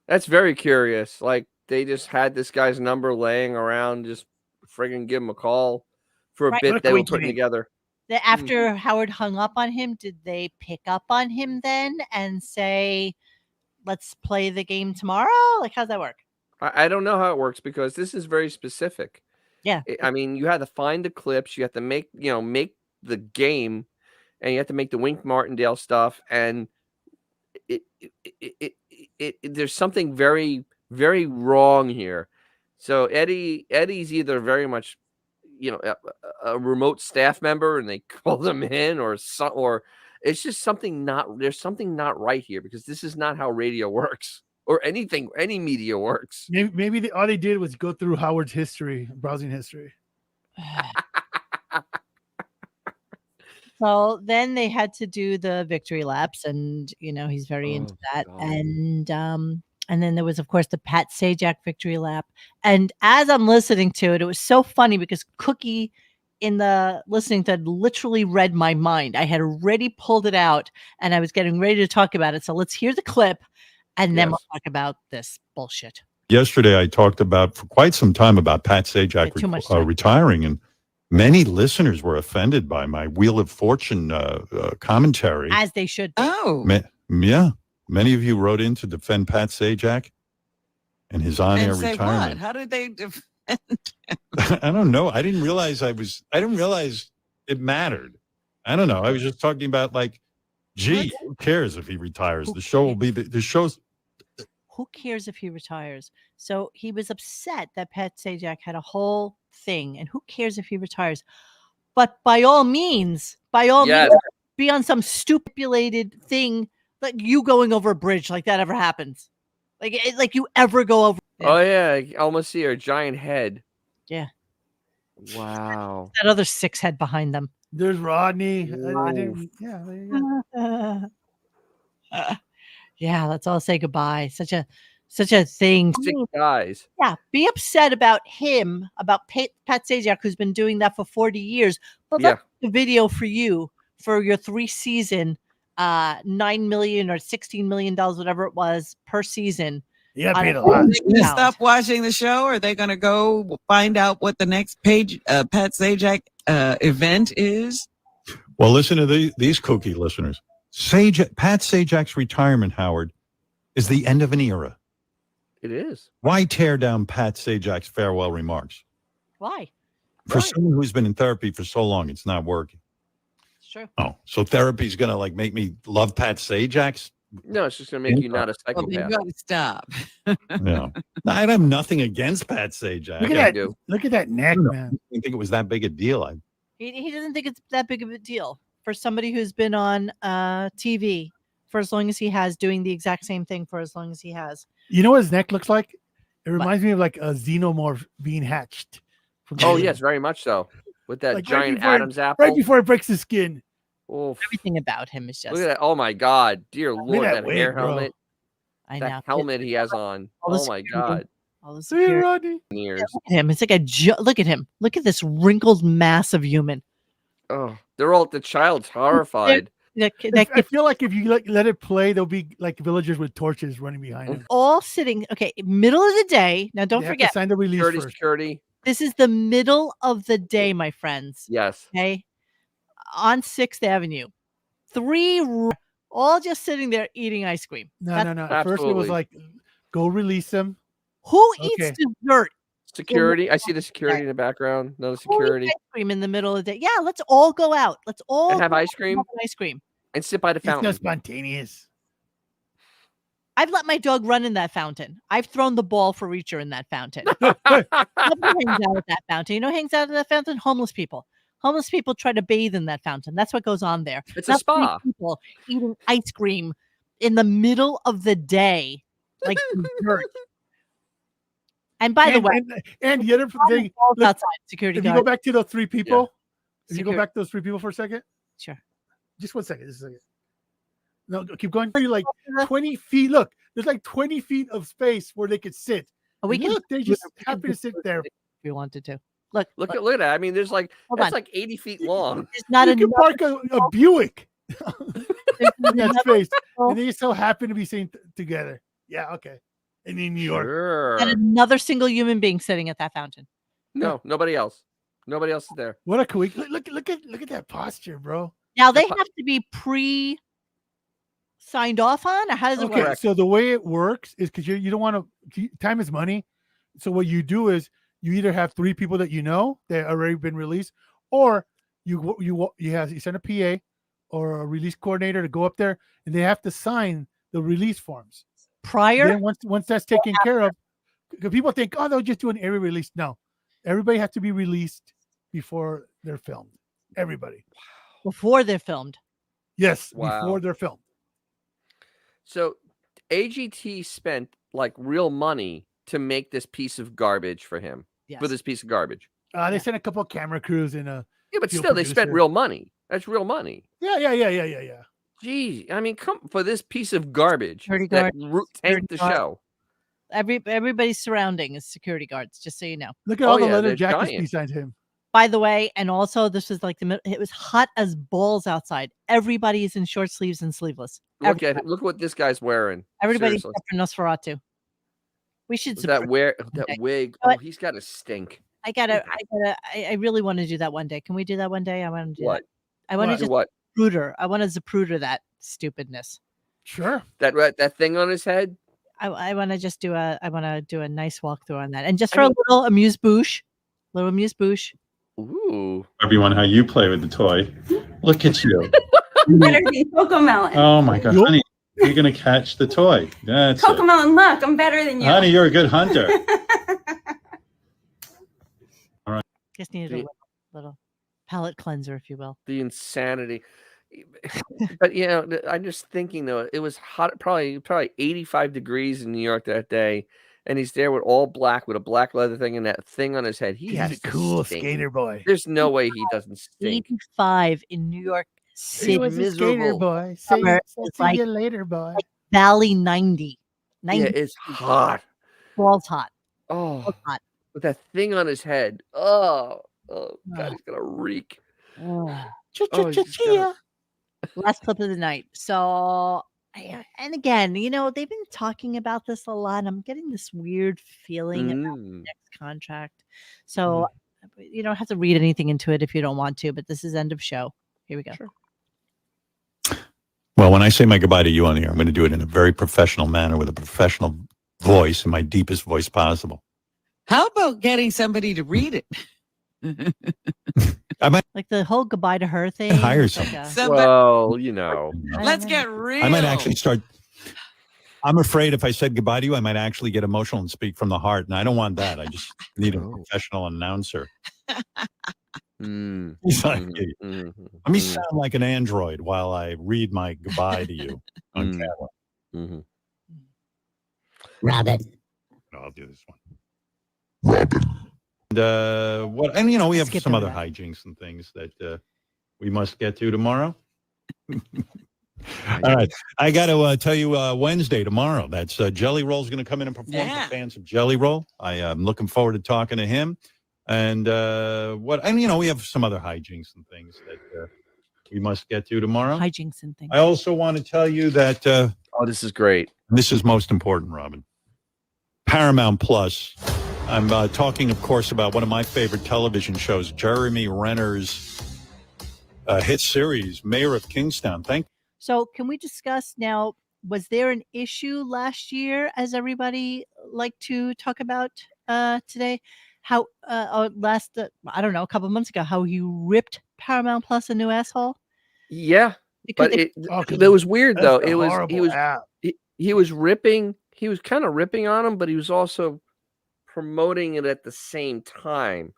That's very curious. Like they just had this guy's number laying around, just friggin' give him a call for a Right. bit they were putting together. After Howard hung up on him, did they pick up on him then and say, let's play the game tomorrow? Like, how's that work? I don't know how it works because this is very specific. Yeah. I mean, you had to find the clips, you have to make the game, and you have to make the Wink Martindale stuff. And there's something very, very wrong here. So Eddie's either very much, a remote staff member, and they called him in, or it's just there's something not right here, because this is not how radio works. Or any media works. Maybe all they did was go through Howard's browsing history. So then they had to do the victory laps, and he's very into that. God. And then there was, of course, the Pat Sajak victory lap. And as I'm listening to it, it was so funny because Cookie in the listening to it literally read my mind. I had already pulled it out and I was getting ready to talk about it. So let's hear the clip. And then we'll talk about this bullshit. Yesterday, I talked for quite some time about Pat Sajak retiring, and many listeners were offended by my Wheel of Fortune commentary. As they should be. Oh. Yeah. Many of you wrote in to defend Pat Sajak and his on-air And say retirement. what? How did they defend? I don't know. I didn't realize it mattered. I don't know. I was just talking about gee, who cares if he retires? The show will be the show's. Who cares if he retires? So he was upset that Pat Sajak had a whole thing, and who cares if he retires? But by all means, be on some stipulated thing, like you going over a bridge, like that ever happens. Like you ever go over. Oh yeah, I almost see her giant head. Yeah. Wow. That other 6 head behind them. There's Rodney. There you go. Yeah, let's all say goodbye. Such a thing. 6 guys. Yeah, be upset about him, about Pat Sajak, who's been doing that for 40 years. But that's the video for you for your 3-season, $9 million or $16 million, whatever it was per season. Yeah, paid a lot. Are they going to stop watching the show? Or are they going to go find out what the next page Pat Sajak event is? Well, listen to these kooky listeners. Pat Sajak's retirement, Howard, is the end of an era. It is. Why tear down Pat Sajak's farewell remarks? Why? For someone who's been in therapy for so long, it's not working. It's true. Oh, so therapy's going to make me love Pat Sajak's? No, it's just going to make you not a psychopath. Well, you got to stop. Yeah. I have nothing against Pat Sajak. Look at that neck, man. I didn't think it was that big a deal. He doesn't think it's that big of a deal for somebody who's been on TV for as long as he has, doing the exact same thing for as long as he has. You know what his neck looks like? It reminds me of like a xenomorph being hatched. Oh, yes, very much so. With that giant Adam's apple. Right before it breaks the skin. Oof. Everything about him is just. Look at that. Oh, my God. Dear Lord, that wig, hair bro. helmet. I that know. helmet he has on. All the Oh, my screaming. God. All the Hey, security. Rodney. Yeah, look at him. It's like look at him. Look at this wrinkled mass of human. Oh, they're all the child's horrified. I feel like if you let it play, there'll be like villagers with torches running behind them. All sitting. Okay, middle of the day. Now, don't They have to forget. sign the release first. Security. This is the middle of the day, my friends. Yes. Okay, on 6th Avenue, all just sitting there eating ice cream. No. At first it was like, go release them. Who eats dessert? Security. I see the security in the background. Another Who eats security. ice cream in the middle of the day. Yeah, let's all go out. Let's all And have go ice out cream? and have ice cream. And sit by the It's not fountain. spontaneous. I've let my dog run in that fountain. I've thrown the ball for Reacher in that fountain. Nobody hangs out at that fountain. You know who hangs out at that fountain? Homeless people. Homeless people try to bathe in that fountain. That's what goes on there. It's Not a spa. People eating ice cream in the middle of the day, like dessert. And by the way, and the other thing, look, outside security if you guard. go back to those three people, if you go Security. back to those three people for a second, Sure. Just 1 second. Just a second. No, keep going. You're like 20 feet. Look, there's like 20 feet of space where they could sit. We And can look, they just happen to sit there. if you wanted to. Look Look at that. I mean, there's like Hold that's on. like 80 feet long. There's not You can park a Buick There's in that another space, single- and they just so happen to be sitting together. Yeah, okay. And in New York, Sure. not another single human being sitting at that fountain. No, nobody else. Nobody else is there. what a quick look at that posture, bro. Now they have to be signed off on, or how does it Okay, work? so the way it works is because you don't want to. Time is money. So what you do is you either have 3 people that you know that already been released, or you send a PA or a release coordinator to go up there, and they have to sign the release forms. Prior, Then once that's taken care of, because people think, oh, they'll just do an area release. No, everybody has to be released before they're filmed. Everybody. before they're filmed. Yes, Wow. before they're filmed. So AGT spent like real money to make this piece of garbage for him. Yes. For this piece of garbage. They sent a couple of camera crews and a Yeah, but field still, they spent producer. real money. That's real money. Yeah. Gee, I mean, come for this piece of garbage Security that guard, tanked the guard. show. Everybody's surrounding is security guards, just so you know. Look at Oh, all the yeah, leather they're jackets giant. beside him. By the way, and also this was like it was hot as balls outside. Everybody is in short sleeves and sleeveless. Look at it. Look what this guy's wearing. Everybody Seriously. except for Nosferatu. We should That support that Okay. wig. You know Oh, he's got a stink. I really want to do that one day. Can we do that one day? I want to do What? that. I want to What? just What? Zapruder. I want to Zapruder that stupidness. Sure. That thing on his head. I want to just do a nice walkthrough on that. And just for a little amuse bouche. Ooh. Everyone, how you play with the toy. Look at you. Better than Cocomelon. Oh my God, honey, you're gonna catch the toy. That's it. Cocomelon, look, I'm better than you. Honey, you're a good hunter. Just needed a little palate cleanser, if you will. The insanity. But you know, I'm just thinking though, it was hot, probably 85 degrees in New York that day, and he's there with all black with a black leather thing and that thing on his head. He He's has a to cool stink. skater boy. There's no way he doesn't stink. 85 in New York City. He was a skater miserable. boy. Say, Summer say is see like- you later, boy. Valley 90. 90 Yeah, it's hot. balls hot. Oh, Balls hot. with that thing on his head. Oh God, he's gonna reek. Oh, he's just gonna- Last clip of the night. So, and again, you know, they've been talking about this a lot. I'm getting this weird feeling about the next contract. So, you don't have to read anything into it if you don't want to, but this is end of show. Here we go. Well, when I say my goodbye to you on here, I'm going to do it in a very professional manner with a professional voice and my deepest voice possible. How about getting somebody to read it? I might Like the whole goodbye to her thing. hire it's like someone. Well, you know. Let's get real. I might actually start. I'm afraid if I said goodbye to you, I might actually get emotional and speak from the heart. And I don't want that. I just need a professional announcer. He's like, "Hey, let me sound like an android while I read my goodbye to you on camera. Robin. No, I'll do this one. And what? And you know, we have Skip some other over hijinks and things that we must get to tomorrow. All right. I got to tell you Wednesday, tomorrow. That's Jelly Roll's going to come in and perform for fans of Jelly Roll. I am looking forward to talking to him. And we have some other hijinks and things that we must get to tomorrow. Hijinks and things. I also want to tell you that. This is great. This is most important, Robin. Paramount Plus. I'm talking, of course, about one of my favorite television shows, Jeremy Renner's hit series, Mayor of Kingstown. So can we discuss now, was there an issue last year, as everybody liked to talk about today? How I don't know, a couple of months ago, how you ripped Paramount Plus a new asshole? Yeah, Because but it was weird though. It was he was ripping. He was kind of ripping on him, but he was also promoting it at the same time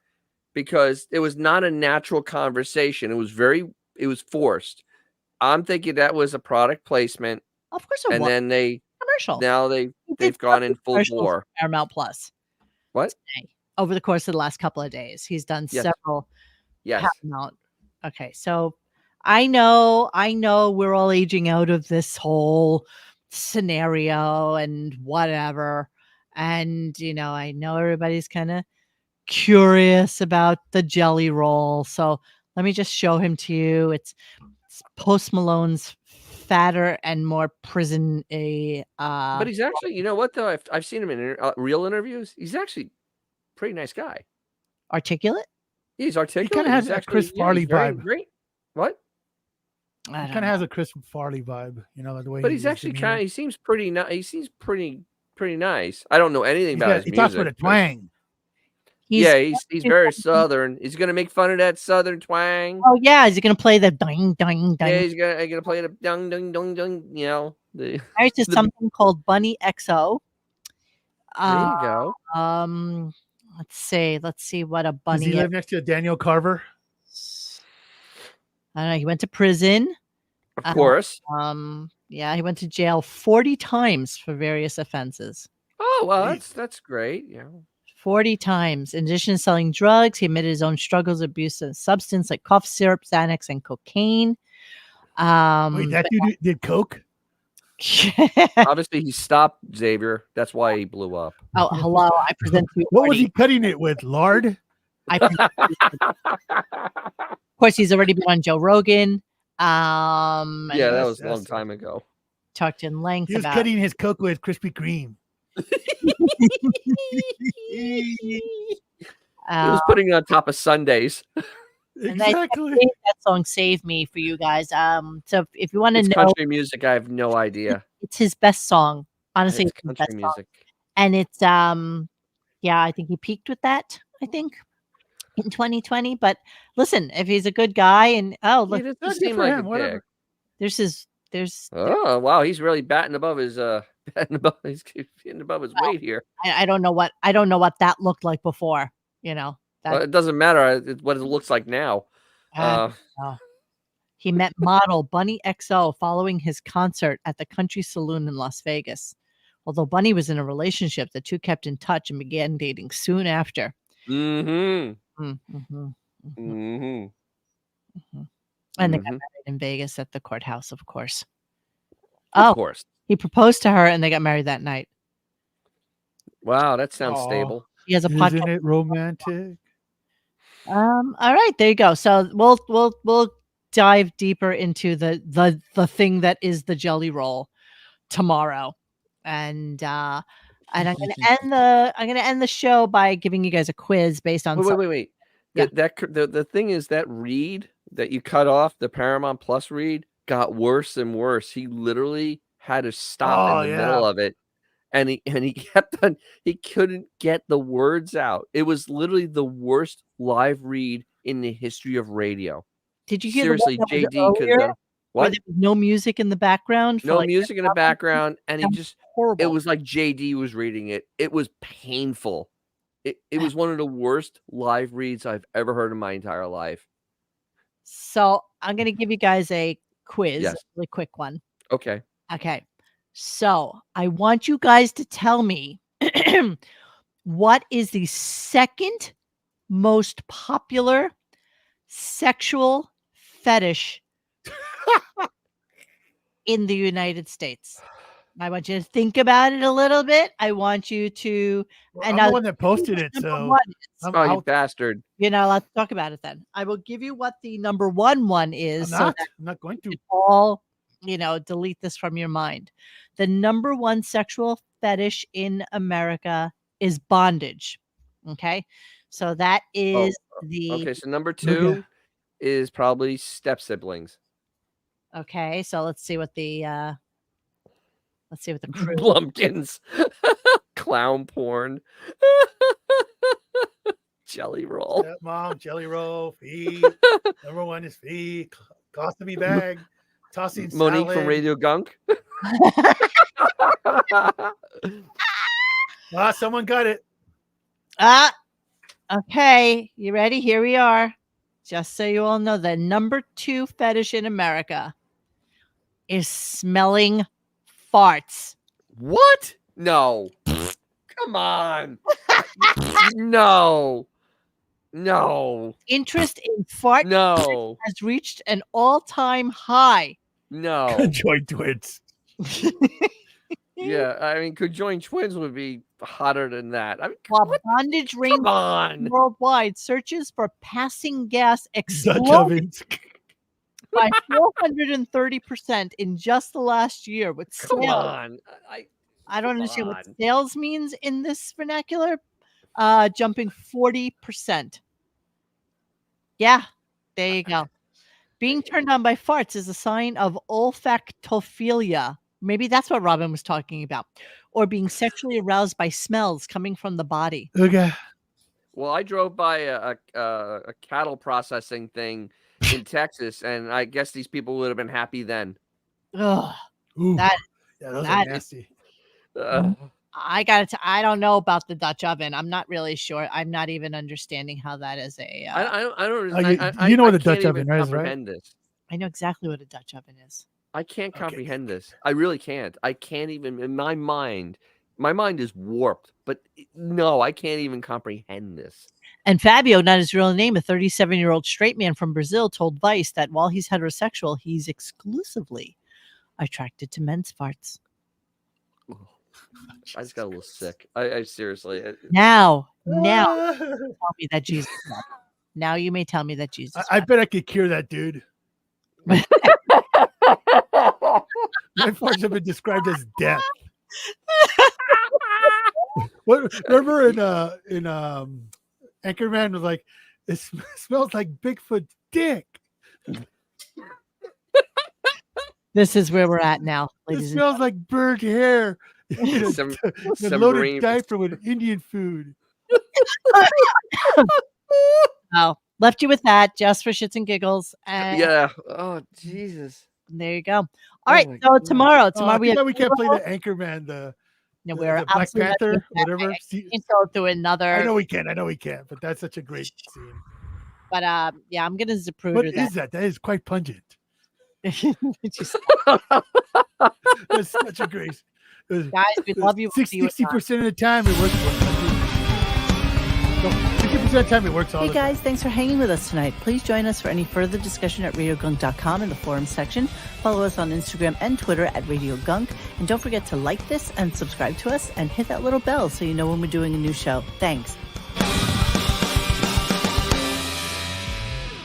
because it was not a natural conversation. It was forced. I'm thinking that was a product placement. Of course it was. And then commercial. Now they've gone in full bore. Paramount Plus. What? Today, over the course of the last couple of days, he's done several. Yes. Paramount. Okay, so I know we're all aging out of this whole scenario and whatever. And, I know everybody's kind of curious about the Jelly Roll. So let me just show him to you. It's Post Malone's fatter and more prison but he's actually, you know what though? I've seen him in real interviews. He's actually a pretty nice guy. Articulate? He's articulate. He kind of has a Chris Farley vibe. Great. What? He kind of has a Chris Farley vibe, the way. But he's actually he seems pretty nice. He seems pretty nice. I don't know anything about his music. He talks with a twang. He's very Southern. He's gonna make fun of that Southern twang. Oh yeah, is he gonna play the ding ding ding? Yeah, he's gonna play the dung dung dung dung. There's just something called Bunny XO. There you go. Let's see what a bunny. Does he live next to Daniel Carver? I don't know. He went to prison. Of course. Yeah, he went to jail 40 times for various offenses. Oh well, that's great. Yeah. 40 times. In addition to selling drugs, he admitted his own struggles, abuse of substance like cough syrup, Xanax, and cocaine. Wait, that dude did coke? Obviously, he stopped Xavier. That's why he blew up. Oh, hello. I present to you. What was he cutting it with? Lard? Of course, he's already been on Joe Rogan. Yeah, that was a long time ago. Talked in length. He was cutting his coke with Krispy Kreme. He was putting it on top of Sundays. Exactly. That song "Save Me" for you guys. So if you want to know country music, I have no idea. It's his best song. Honestly, it's country best music. Song. And it's I think he peaked with that. I think in 2020. But listen, if he's a good guy, and look, it doesn't seem like a dick. There's. Oh wow, he's really batting above his he's getting above his weight here. I don't know what that looked like before. Well, it doesn't matter what it looks like now. He met model Bunny XO following his concert at the Country Saloon in Las Vegas. Although Bunny was in a relationship, the two kept in touch and began dating soon after. Mm-hmm. And they got married in Vegas at the courthouse, of course. Of course. He proposed to her and they got married that night. Wow, that sounds stable. He has a podcast. Isn't it romantic? All right, there you go. So we'll dive deeper into the thing that is the Jelly Roll tomorrow. And I'm gonna end the show by giving you guys a quiz based on wait. Yeah. The thing is that read that you cut off, the Paramount Plus read, got worse and worse. He literally had to stop in the middle of it. And he kept on, he couldn't get the words out. It was literally the worst live read in the history of radio. Did you hear seriously, JD could have done what? There was no music in the background. No music in the background, and he just horrible. It was like JD was reading it. It was painful. It was one of the worst live reads I've ever heard in my entire life. So I'm gonna give you guys a quiz, a really quick one. Okay. So I want you guys to tell me what is the second most popular sexual fetish in the United States? I want you to think about it a little bit. I want you to. I'm the one that posted it, so Oh, you bastard! You're not allowed to talk about it. Then I will give you what the number one is. I'm not going to. All delete this from your mind. The number one sexual fetish in America is bondage. Okay, so that is Okay, so number 2 is probably step siblings. Okay, so let's see what the crew. Blumpkins, clown porn, jelly roll. Mom, jelly roll, fee. Number 1 is fee. Costomy bag, tossing Monique salad. from RadioGunk. Someone got it. Okay, you ready? Here we are. Just so you all know, the number 2 fetish in America is smelling farts. What? No. Come on. No. Interest in fart has reached an all-time high. No. Conjoined twins. Yeah, I mean, conjoined twins would be hotter than that. I mean, while bondage rings worldwide, searches for passing gas exploded by 430% in just the last year. With sales, come on. I don't understand what sales means in this vernacular. Jumping 40%. Yeah, there you go. Being turned on by farts is a sign of olfactophilia. Maybe that's what Robin was talking about. Or being sexually aroused by smells coming from the body. Okay. Well, I drove by a cattle processing thing in Texas, and I guess these people would have been happy then. Ugh. Those that are nasty. I don't know about the Dutch oven. I'm not really sure. I'm not even understanding how that is a. I don't. You know what a can't Dutch even oven is, right? comprehend this. I know exactly what a Dutch oven is. I can't comprehend this. I really can't. I can't even in my mind. My mind is warped. But no, I can't even comprehend this. And Fabio, not his real name, a 37-year-old straight man from Brazil, told Vice that while he's heterosexual, he's exclusively attracted to men's farts. I just got a little sick. I seriously. Now tell me that Jesus. Now you may tell me that Jesus. I bet I could cure that dude. My farts have been described as death. What? Remember in Anchorman was like, it smells like Bigfoot's dick. This is where we're at now, It ladies. smells like burnt hair. Some loaded brain- diaper with Indian food. Oh, left you with that just for shits and giggles. And Yeah. Oh Jesus. there you go. All right. So tomorrow we have we can't play the Anchorman. we're the Black absolutely not Panther, doing that. whatever. I can't go through another. I know we can, but that's such a great scene. But yeah, I'm gonna Zapruder What is that? That is quite pungent. Just, That's such a great. guys, we love you. We'll see you at 60% of the time it works. 60% of the time it works all Hey the time. guys, thanks for hanging with us tonight. Please join us for any further discussion at RadioGunk.com in the forum section. Follow us on Instagram and Twitter at RadioGunk. And don't forget to like this and subscribe to us and hit that little bell so you know when we're doing a new show. Thanks.